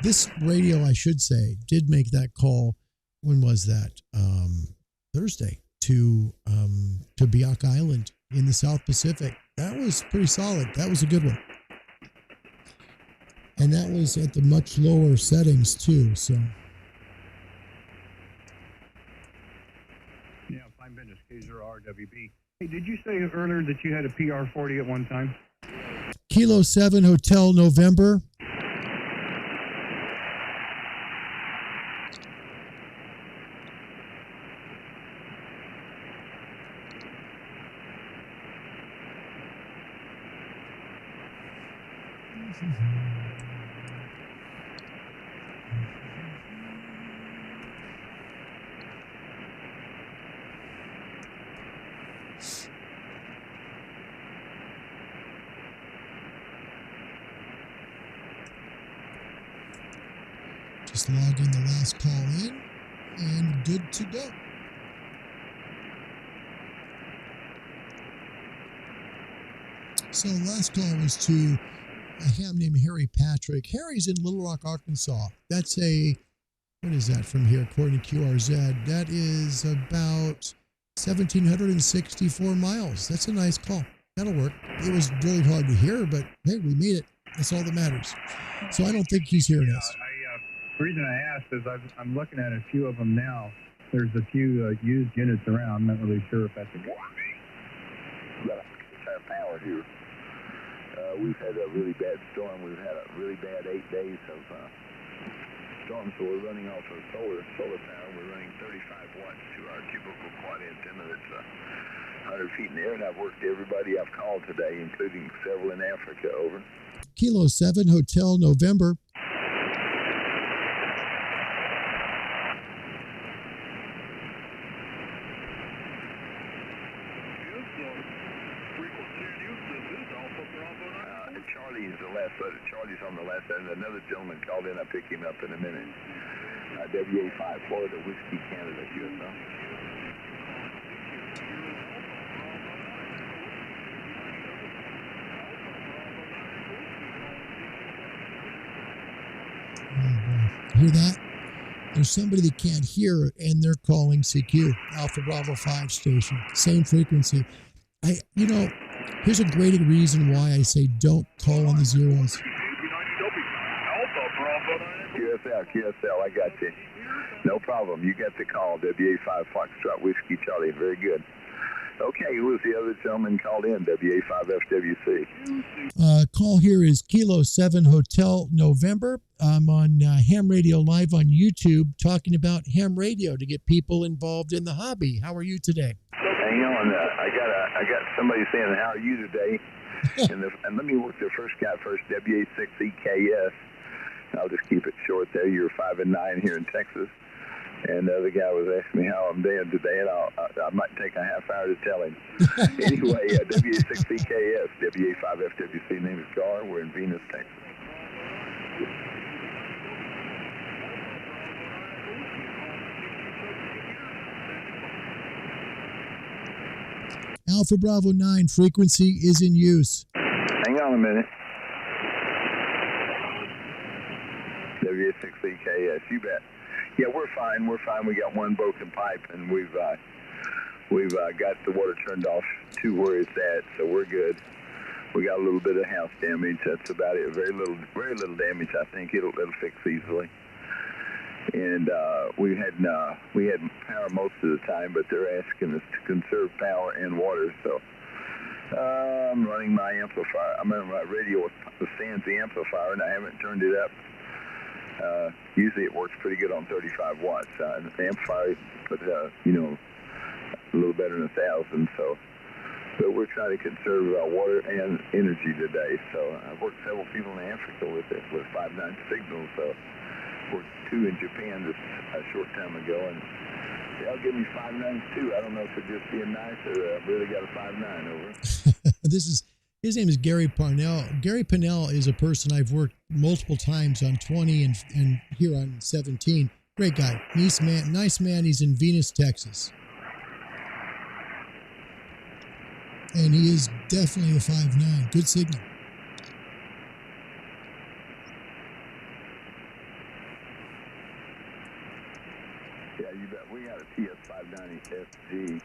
This radio, I should say, did make that call. When was that? Thursday to Biak Island in the South Pacific. That was pretty solid. That was a good one. And that was at the much lower settings too. So. Yeah, fine business. K0RWB. Hey, did you say earlier that you had a PR40 at one time? Kilo 7 Hotel November. Just logging the last call in and good to go. So last call was to a ham named Harry Patrick. Harry's in Little Rock, Arkansas. That's what is that from here according to QRZ? That is about 1,764 miles. That's a nice call. That'll work. It was really hard to hear, but hey, we made it. That's all that matters. So I don't think he's hearing us. The reason I asked is I'm looking at a few of them now. There's a few used units around. I'm not really sure if that's a good power here. We've had a really bad storm. We've had a really bad 8 days of storm, so we're running off of solar power. We're running 35 watts to our typical quad antenna that's 100 feet in the air, and I've worked everybody I've called today, including several in Africa. Over. Kilo 7 Hotel November. Charlie's the last letter. Charlie's on the last letter. Another gentleman called in. I'll pick him up in a minute. WA5 Florida Whiskey Canada QSO. Hear that? There's somebody that can't hear and they're calling CQ, Alpha Bravo 5 station, same frequency. Here's a great reason why I say don't call on the zeros. QSL, I got you. No problem. You got the call. WA5 Foxtrot Whiskey Charlie. Very good. Okay, who was the other gentleman called in? WA5 FWC. Call here is Kilo 7 Hotel November. I'm on Ham Radio Live on YouTube talking about ham radio to get people involved in the hobby. How are you today? Hang on. I got somebody saying, how are you today? and let me work the first guy first, WA6EKS. I'll just keep it short there. You're 5 and 9 here in Texas. And the other guy was asking me how I'm doing today, and I might take a half hour to tell him. Anyway, WA6EKS, WA5FWC, name is Gar. We're in Venus, Texas. Alpha Bravo 9 frequency is in use. Hang on a minute. WA6EKS, you bet. Yeah, we're fine. We're fine. We got one broken pipe, and we've got the water turned off to where it's at, so we're good. We got a little bit of house damage. That's about it. Very little damage. I think it'll fix easily. And we had power most of the time, but they're asking us to conserve power and water. So I'm running my amplifier. I'm running my radio with the Sansi amplifier, and I haven't turned it up. Usually it works pretty good on 35 watts. The amplifier, but a little better than 1,000. So, but we're trying to conserve water and energy today. So I've worked several people in Africa with 5.9 signals. So worked 2 in Japan just a short time ago, and they'll give me 5.9 too. I don't know if it's just being nice or I've really got a 5.9 over. His name is Gary Parnell. Gary Parnell is a person I've worked multiple times on 20 and here on 17. Great guy. Nice man. He's in Venus, Texas. And he is definitely a 5.9. Good signal. Yeah, you bet. We got a TS590 SG.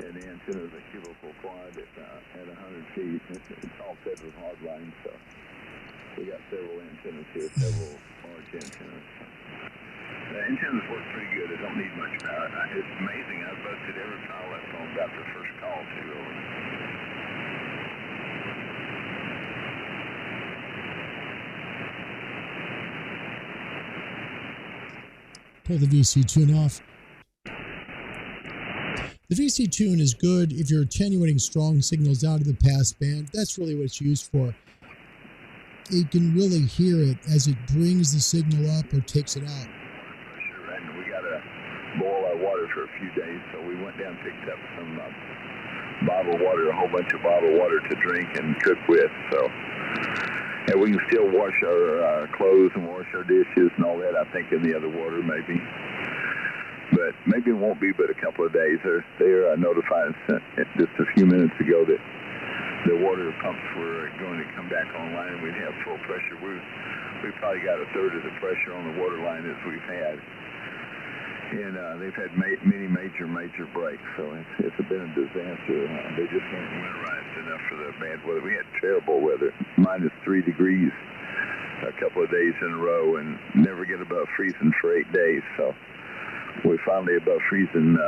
And the antenna is a cubical quad at 100 feet. It's all fed with hard lines, so we got several antennas here, several large antennas. The antennas work pretty good. They don't need much power. It's amazing. I busted every pilot on about the first call too. Over. Pull the VC tune off. The VC tune is good if you're attenuating strong signals out of the passband. That's really what it's used for. You can really hear it as it brings the signal up or takes it out. And we got to boil our water for a few days, so we went down and picked up some bottled water, a whole bunch of bottled water to drink and cook with. So, and we can still wash our clothes and wash our dishes and all that, I think, in the other water maybe. But maybe it won't be but a couple of days. They're notified just a few minutes ago that the water pumps were going to come back online and we'd have full pressure. We've probably got a third of the pressure on the water line as we've had. And they've had many major breaks, so it's been a disaster. They just can't winterize enough for the bad weather. We had terrible weather, -3 degrees a couple of days in a row, and never get above freezing for 8 days. So we're finally above freezing.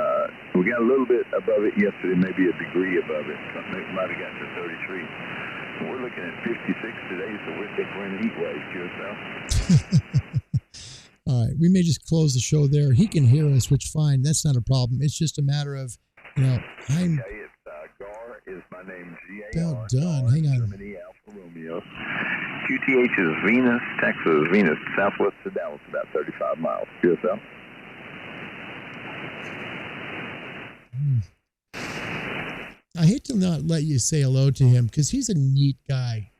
We got a little bit above it yesterday, maybe a degree above it. Maybe might have got to 33. We're looking at 56 today, so we think we're in a heat wave, QSO. All right, we may just close the show there. He can hear us, which fine. That's not a problem. It's just a matter of, I'm Okay, it's Gar is my name, G-A-R. about done. Hang on. Germany, Alpha Romeo. QTH is Venus, Texas, Venus, southwest of Dallas, about 35 miles. QSO. I hate to not let you say hello to him because he's a neat guy.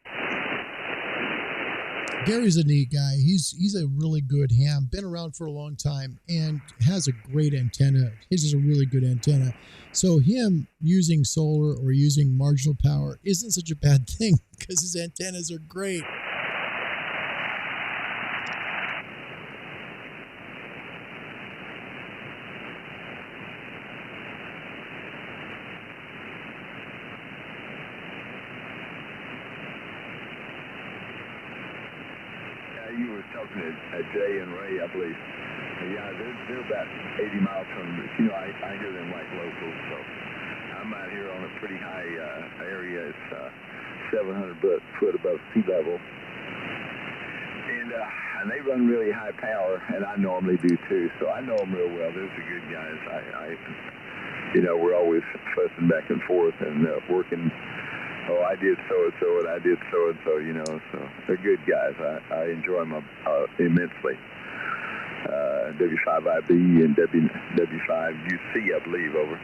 Gary's a neat guy. He's a really good ham, been around for a long time, and has a great antenna. His is a really good antenna. So him using solar or using marginal power isn't such a bad thing because his antennas are great. You were talking to Jay and Ray, I believe. Yeah, they're about 80 miles from, I hear them like locals, so I'm out here on a pretty high area. It's 700 foot above sea level. And they run really high power, and I normally do too, so I know them real well. Those are good guys. We're always fussing back and forth and working. Oh, I did so-and-so, and I did so-and-so, so they're good guys. I enjoy them immensely. W5IB and W5UC, I believe, over.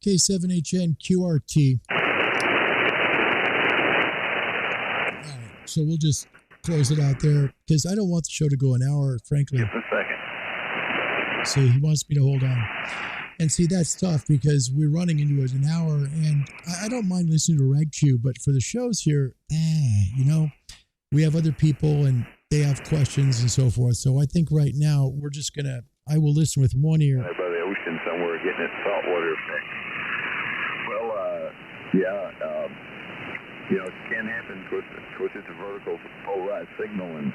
K7HN QRT. All right, so we'll just close it out there because I don't want the show to go an hour, frankly. Just a second. So he wants me to hold on. And see, that's tough because we're running into it an hour, and I don't mind listening to Rag Chew, but for the shows here, we have other people and they have questions and so forth. So I think right now we're just I will listen with one ear. By the ocean somewhere getting its saltwater effect. Well, it can happen. Of course, it's a vertical polarized signal and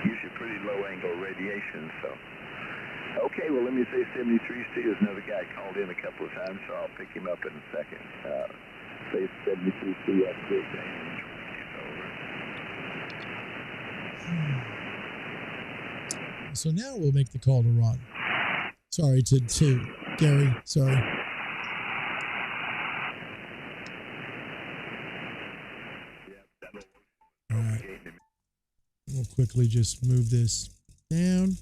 usually pretty low angle radiation, so. Okay, well, let me say 73C. There's another guy called in a couple of times, so I'll pick him up in a second. Say 73C, that's good. So now we'll make the call to Ron. Sorry, to Gary. Sorry. All right. We'll quickly just move this down.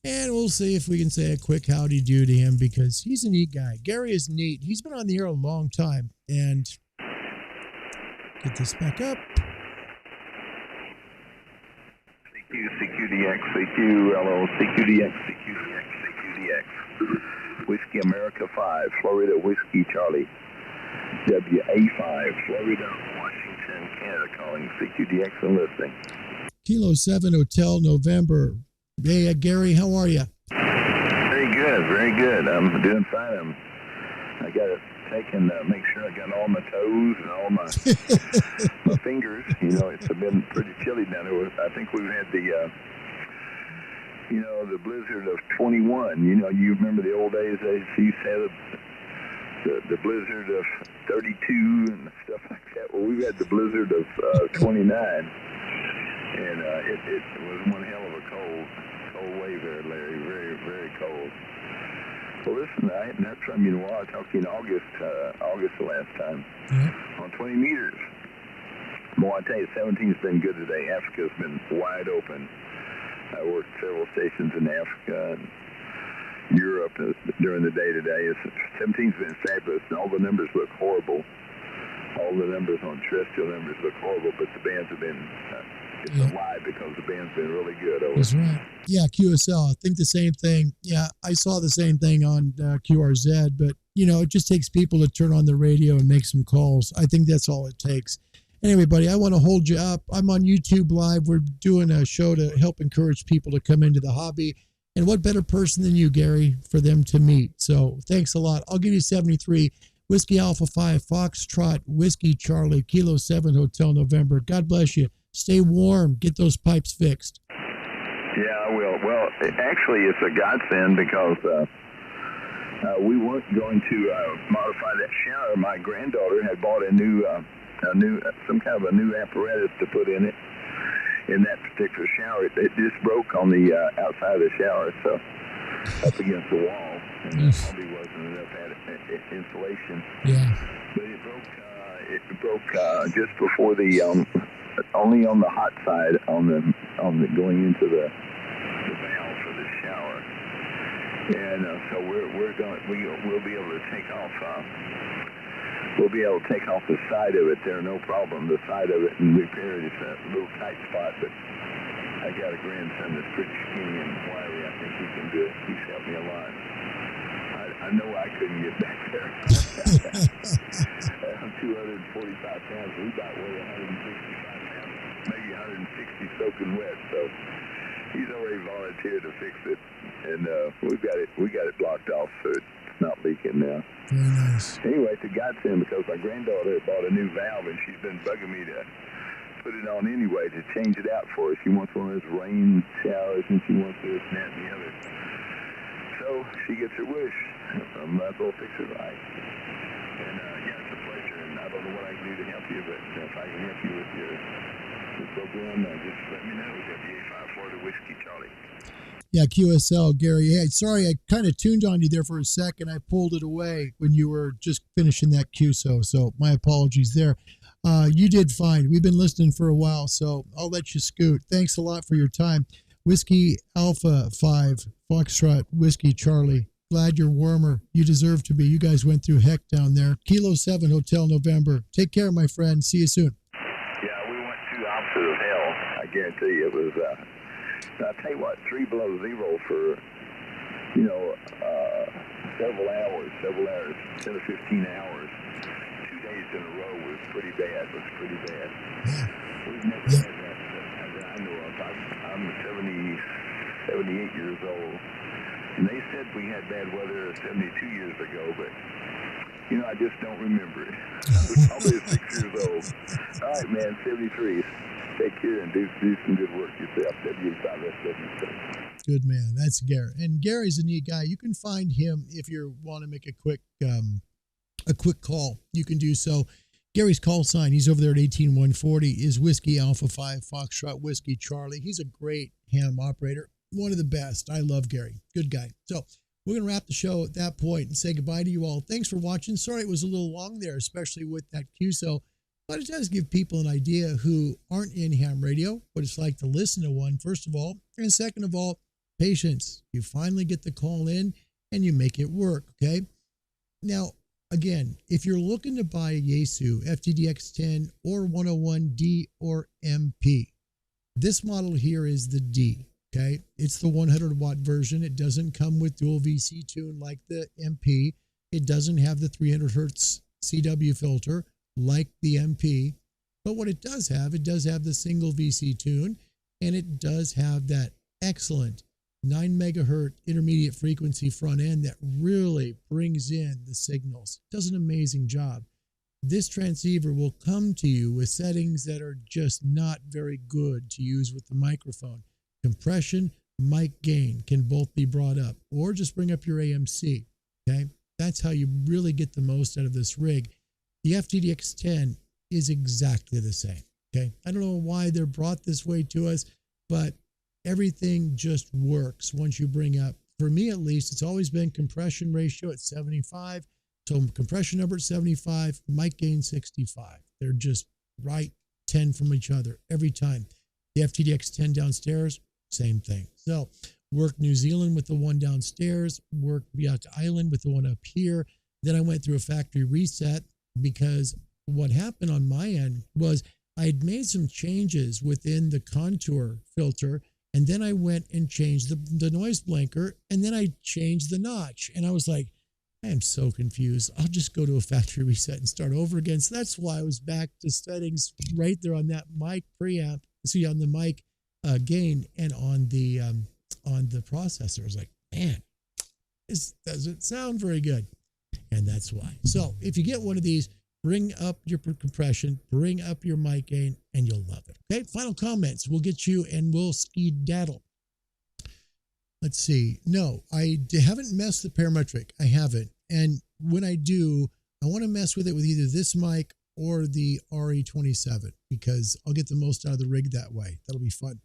And we'll see if we can say a quick howdy do to him because he's a neat guy. Gary is neat. He's been on the air a long time. And get this back up. CQDX, CQLO, CQDX, CQDX, CQDX. Whiskey America 5, Florida Whiskey Charlie. WA5, Florida, Washington, Canada, calling CQDX and listening. Kilo 7 Hotel November. Hey, Gary, how are you? Very good, very good. I'm doing fine. I got it taken, make sure I got all my toes and all my my fingers. It's been pretty chilly down there. I think we've had the blizzard of 21. You remember the old days, they used to have the blizzard of 32 and stuff like that. Well, we've had the blizzard of 29. And it was one hell of a cold wave there, Larry. Very, very cold. Well, listen, I hadn't heard from you in a while. I talked to you in August the last time, on 20 meters. Boy, I tell you, 17's been good today. Africa's been wide open. I worked several stations in Africa and Europe during the day today. 17's been fabulous, and all the numbers look horrible. All the numbers on terrestrial numbers look horrible, but the bands have been... It's a lie because the band's been really good. That's right. Yeah, QSL. I think the same thing. Yeah, I saw the same thing on QRZ, but, it just takes people to turn on the radio and make some calls. I think that's all it takes. Anyway, buddy, I want to hold you up. I'm on YouTube Live. We're doing a show to help encourage people to come into the hobby. And what better person than you, Gary, for them to meet? So thanks a lot. I'll give you 73. Whiskey Alpha 5, Foxtrot, Whiskey Charlie, Kilo 7, Hotel November. God bless you. Stay warm. Get those pipes fixed. Yeah, I will. Well, actually, it's a godsend because we weren't going to modify that shower. My granddaughter had bought some kind of a new apparatus to put in it. In that particular shower, it just broke on the outside of the shower, so up against the wall, and there probably wasn't enough insulation. Yeah. But it broke just before the only on the hot side on the going into the valve for the shower, and so we'll be able to take off. We'll be able to take off the side of it there, no problem. The side of it and repair it. It's a little tight spot, but I got a grandson that's pretty skinny and wiry. I think he can do it. He's helped me a lot. I know I couldn't get back there. I'm 245 pounds. We about weigh 165 pounds, maybe 160 soaking wet. So he's already volunteered to fix it, and we got it blocked off, so it's not leaking now. Very nice. Anyway, it's a godsend because my granddaughter bought a new valve and she's been bugging me to put it on anyway to change it out for her. She wants one of those rain showers and she wants this and that and the other. So she gets her wish. I might as well fix it right. And yeah, it's a pleasure. And I don't know what I can do to help you, but if I can help you with your program, just let me know. WA54 the Whiskey Charlie. Yeah, QSL, Gary. Hey, sorry, I kind of tuned on you there for a second. I pulled it away when you were just finishing that QSO, so my apologies there. You did fine. We've been listening for a while, so I'll let you scoot. Thanks a lot for your time. Whiskey Alpha 5, Foxtrot, Whiskey Charlie. Glad you're warmer. You deserve to be. You guys went through heck down there. Kilo 7, Hotel November. Take care, my friend. See you soon. Yeah, we went to the opposite of hell. I guarantee you it was... I'll tell you what, 3 below zero for, several hours, 10 or 15 hours, 2 days in a row was pretty bad. We've never had that I know of. I'm 78 years old, and they said we had bad weather 72 years ago, but, I just don't remember it. I was probably 6 years old. All right, man, 73. Take care and do some good work yourself. WA5SW. Good man. That's Gary. And Gary's a neat guy. You can find him if you want to make a quick call. You can do so. Gary's call sign, he's over there at 18140, is Whiskey Alpha 5 Foxtrot Whiskey Charlie. He's a great ham operator. One of the best. I love Gary. Good guy. So we're going to wrap the show at that point and say goodbye to you all. Thanks for watching. Sorry it was a little long there, especially with that QSO. But it does give people an idea who aren't in ham radio, what it's like to listen to one, first of all. And second of all, patience. You finally get the call in and you make it work, okay? Now, again, if you're looking to buy a Yaesu FTDX10 or 101D or MP, this model here is the D, okay? It's the 100-watt version. It doesn't come with dual VC tune like the MP. It doesn't have the 300 hertz CW filter like the MP, but what it does have the single VC tune, and it does have that excellent 9 megahertz intermediate frequency front end that really brings in the signals. Does an amazing job. This transceiver will come to you with settings that are just not very good to use with the microphone. Compression, mic gain can both be brought up, or just bring up your AMC, okay? That's how you really get the most out of this rig. The FTDX10 is exactly the same, okay? I don't know why they're brought this way to us, but everything just works once you bring up, for me at least, it's always been compression ratio at 75. So compression number at 75, mic gain 65. They're just right 10 from each other every time. The FTDX10 downstairs, same thing. So worked New Zealand with the one downstairs, worked Biak Island with the one up here. Then I went through a factory reset, because what happened on my end was I had made some changes within the contour filter, and then I went and changed the noise blanker, and then I changed the notch. And I was like, I am so confused. I'll just go to a factory reset and start over again. So that's why I was back to settings right there on that mic preamp, see on the mic gain and on the processor. I was like, man, this doesn't sound very good. And that's why. So if you get one of these, bring up your compression, bring up your mic gain, and you'll love it. Okay, final comments. We'll get you and we'll skedaddle. Let's see. No, I haven't messed the parametric. I haven't. And when I do, I want to mess with it with either this mic or the RE27 because I'll get the most out of the rig that way. That'll be fun.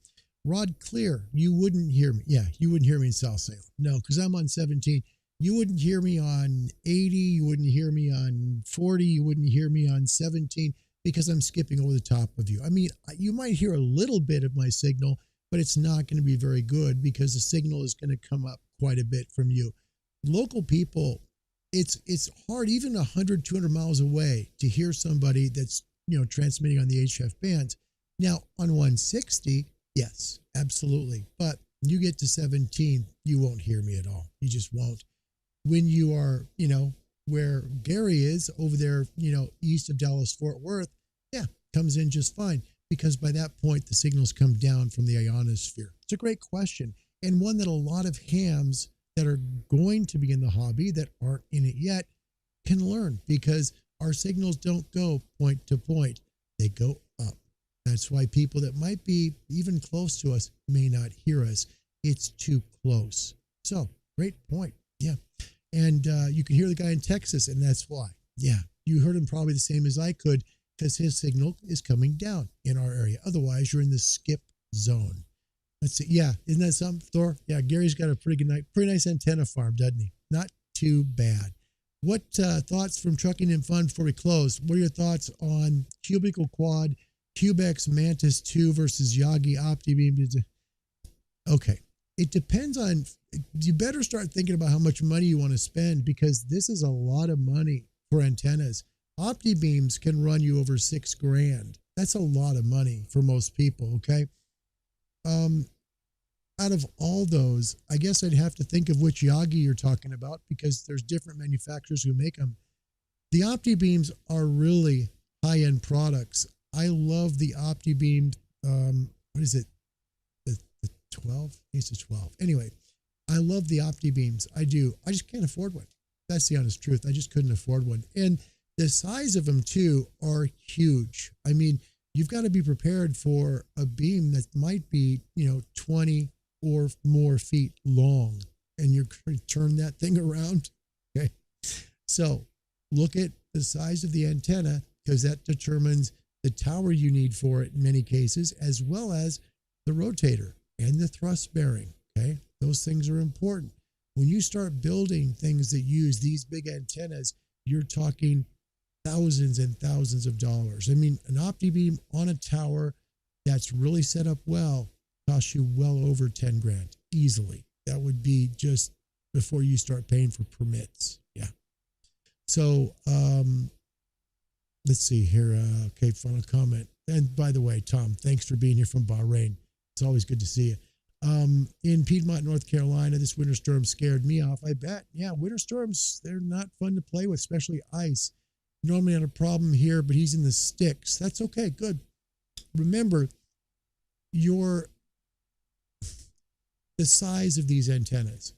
Rod Clear, you wouldn't hear me. Yeah, you wouldn't hear me in South Salem. No, because I'm on 17. You wouldn't hear me on 80. You wouldn't hear me on 40. You wouldn't hear me on 17 because I'm skipping over the top of you. I mean, you might hear a little bit of my signal, but it's not going to be very good because the signal is going to come up quite a bit from you. Local people, it's hard, even 100, 200 miles away to hear somebody that's, transmitting on the HF bands. Now on 160, yes, absolutely. But you get to 17, you won't hear me at all. You just won't. When you are, where Gary is over there, east of Dallas, Fort Worth, yeah, comes in just fine because by that point, the signals come down from the ionosphere. It's a great question and one that a lot of hams that are going to be in the hobby that aren't in it yet can learn because our signals don't go point to point. They go up. That's why people that might be even close to us may not hear us. It's too close. So great point. Yeah. And you can hear the guy in Texas, and that's why. Yeah, you heard him probably the same as I could because his signal is coming down in our area. Otherwise, you're in the skip zone. Let's see. Yeah, isn't that something, Thor? Yeah, Gary's got a pretty nice antenna farm, doesn't he? Not too bad. What thoughts from Trucking and Fun before we close? What are your thoughts on Cubicle Quad, Cubex Mantis 2 versus Yagi OptiBeam? Okay. It depends on, you better start thinking about how much money you want to spend because this is a lot of money for antennas. OptiBeams can run you over $6,000. That's a lot of money for most people, okay? Out of all those, I guess I'd have to think of which Yagi you're talking about because there's different manufacturers who make them. The OptiBeams are really high-end products. I love the OptiBeam, what is it? 12? It's a 12. Anyway, I love the OptiBeams. I do. I just can't afford one. That's the honest truth. I just couldn't afford one. And the size of them too are huge. I mean, you've got to be prepared for a beam that might be, 20 or more feet long and you're going to turn that thing around. Okay. So look at the size of the antenna because that determines the tower you need for it in many cases, as well as the rotator and the thrust bearing. Okay. Those things are important. When you start building things that use these big antennas, you're talking thousands and thousands of dollars. I mean, an OptiBeam on a tower that's really set up well costs you well over 10 grand easily. That would be just before you start paying for permits. Yeah. So, let's see here. Okay. Final comment. And by the way, Tom, thanks for being here from Bahrain. It's always good to see you. In Piedmont, North Carolina, this winter storm scared me off, I bet. Yeah, winter storms, they're not fun to play with, especially ice. Normally not a problem here, but he's in the sticks. That's okay, good. Remember, the size of these antennas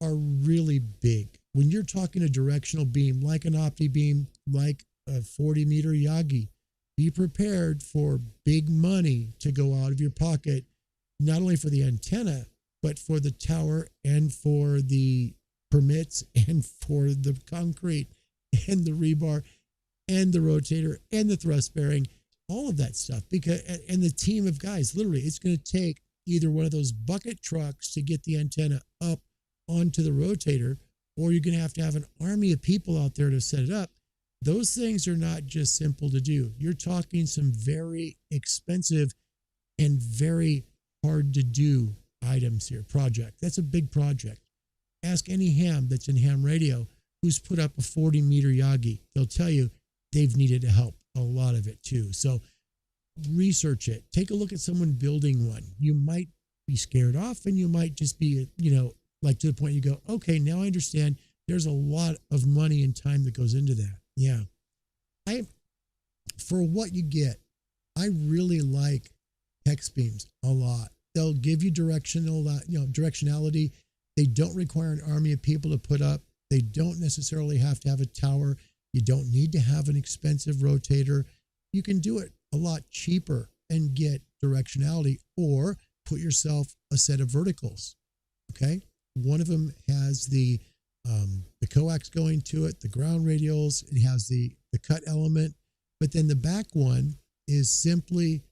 are really big. When you're talking a directional beam, like an OptiBeam, like a 40-meter Yagi, be prepared for big money to go out of your pocket, not only for the antenna, but for the tower and for the permits and for the concrete and the rebar and the rotator and the thrust bearing, all of that stuff. Because and the team of guys, literally, it's going to take either one of those bucket trucks to get the antenna up onto the rotator, or you're going to have an army of people out there to set it up. Those things are not just simple to do. You're talking some very expensive and very hard to do items here, project. That's a big project. Ask any ham that's in ham radio who's put up a 40-meter Yagi. They'll tell you they've needed to help a lot of it too. So research it. Take a look at someone building one. You might be scared off and you might just be, like to the point you go, okay, now I understand there's a lot of money and time that goes into that. Yeah. For what you get, I really like hex beams a lot. They'll give you directionality. They don't require an army of people to put up. They don't necessarily have to have a tower. You don't need to have an expensive rotator. You can do it a lot cheaper and get directionality, or put yourself a set of verticals. Okay. One of them has the coax going to it, the ground radials. It has the cut element, but then the back one is simply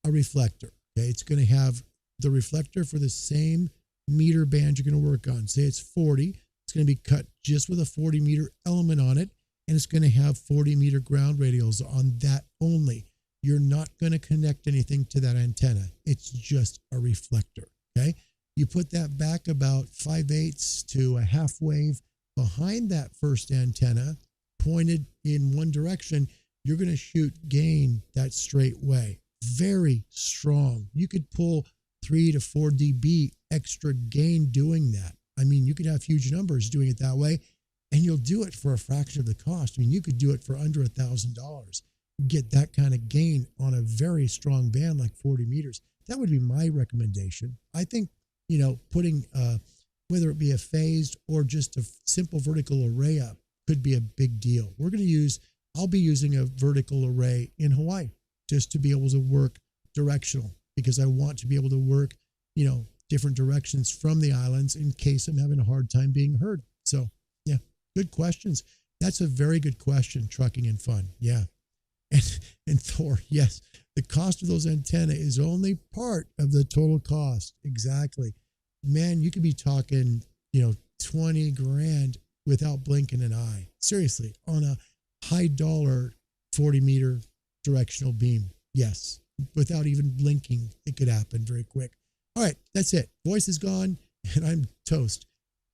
a reflector. Okay. It's going to have the reflector for the same meter band you're going to work on. Say it's 40. It's going to be cut just with a 40 meter element on it. And it's going to have 40 meter ground radials on that only. You're not going to connect anything to that antenna. It's just a reflector. Okay. You put that back about 5/8 to a half wave behind that first antenna, pointed in one direction. You're going to shoot gain that straight way. Very strong. You could pull 3 to 4 dB extra gain doing that. I mean, you could have huge numbers doing it that way, and you'll do it for a fraction of the cost. I mean, you could do it for under $1,000. Get that kind of gain on a very strong band like 40 meters. That would be my recommendation. I think, putting, whether it be a phased or just a simple vertical array up could be a big deal. I'll be using a vertical array in Hawaii just to be able to work directional, because I want to be able to work, different directions from the islands in case I'm having a hard time being heard. So yeah, good questions. That's a very good question, Trucking and Fun. Yeah. And Thor, yes, the cost of those antennae is only part of the total cost. Exactly. Man, you could be talking, 20 grand without blinking an eye. Seriously, on a high dollar 40 meter directional beam. Yes. Without even blinking, it could happen very quick. All right, that's it. Voice is gone and I'm toast.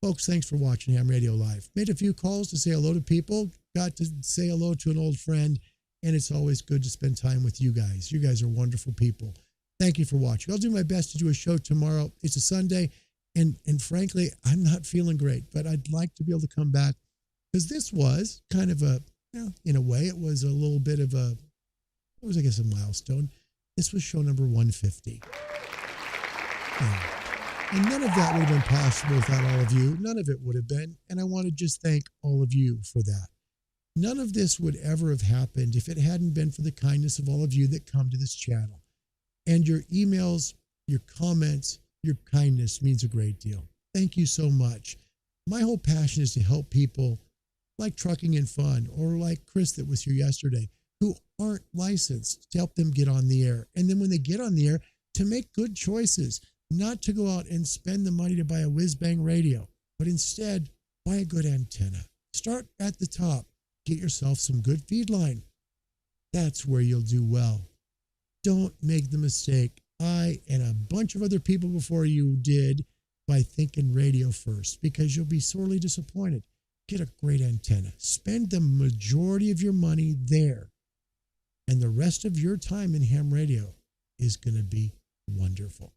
Folks, thanks for watching Ham Radio Live. Made a few calls to say hello to people. Got to say hello to an old friend. And it's always good to spend time with you guys. You guys are wonderful people. Thank you for watching. I'll do my best to do a show tomorrow. It's a Sunday. And frankly, I'm not feeling great, but I'd like to be able to come back, because this was kind of in a way, it was a little bit of a milestone. This was show number 150. Yeah. And none of that would have been possible without all of you. None of it would have been. And I want to just thank all of you for that. None of this would ever have happened if it hadn't been for the kindness of all of you that come to this channel. And your emails, your comments, your kindness means a great deal. Thank you so much. My whole passion is to help people like Trucking and Fun, or like Chris that was here yesterday, who aren't licensed, to help them get on the air. And then when they get on the air, to make good choices, not to go out and spend the money to buy a whiz-bang radio, but instead buy a good antenna. Start at the top. Get yourself some good feed line. That's where you'll do well. Don't make the mistake I and a bunch of other people before you did by thinking radio first, because you'll be sorely disappointed. Get a great antenna. Spend the majority of your money there, and the rest of your time in ham radio is going to be wonderful.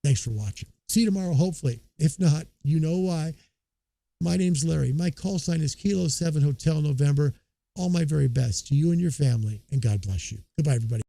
Thanks for watching. See you tomorrow, hopefully. If not, you know why. My name's Larry. My call sign is Kilo 7 Hotel November. All my very best to you and your family, and God bless you. Goodbye, everybody.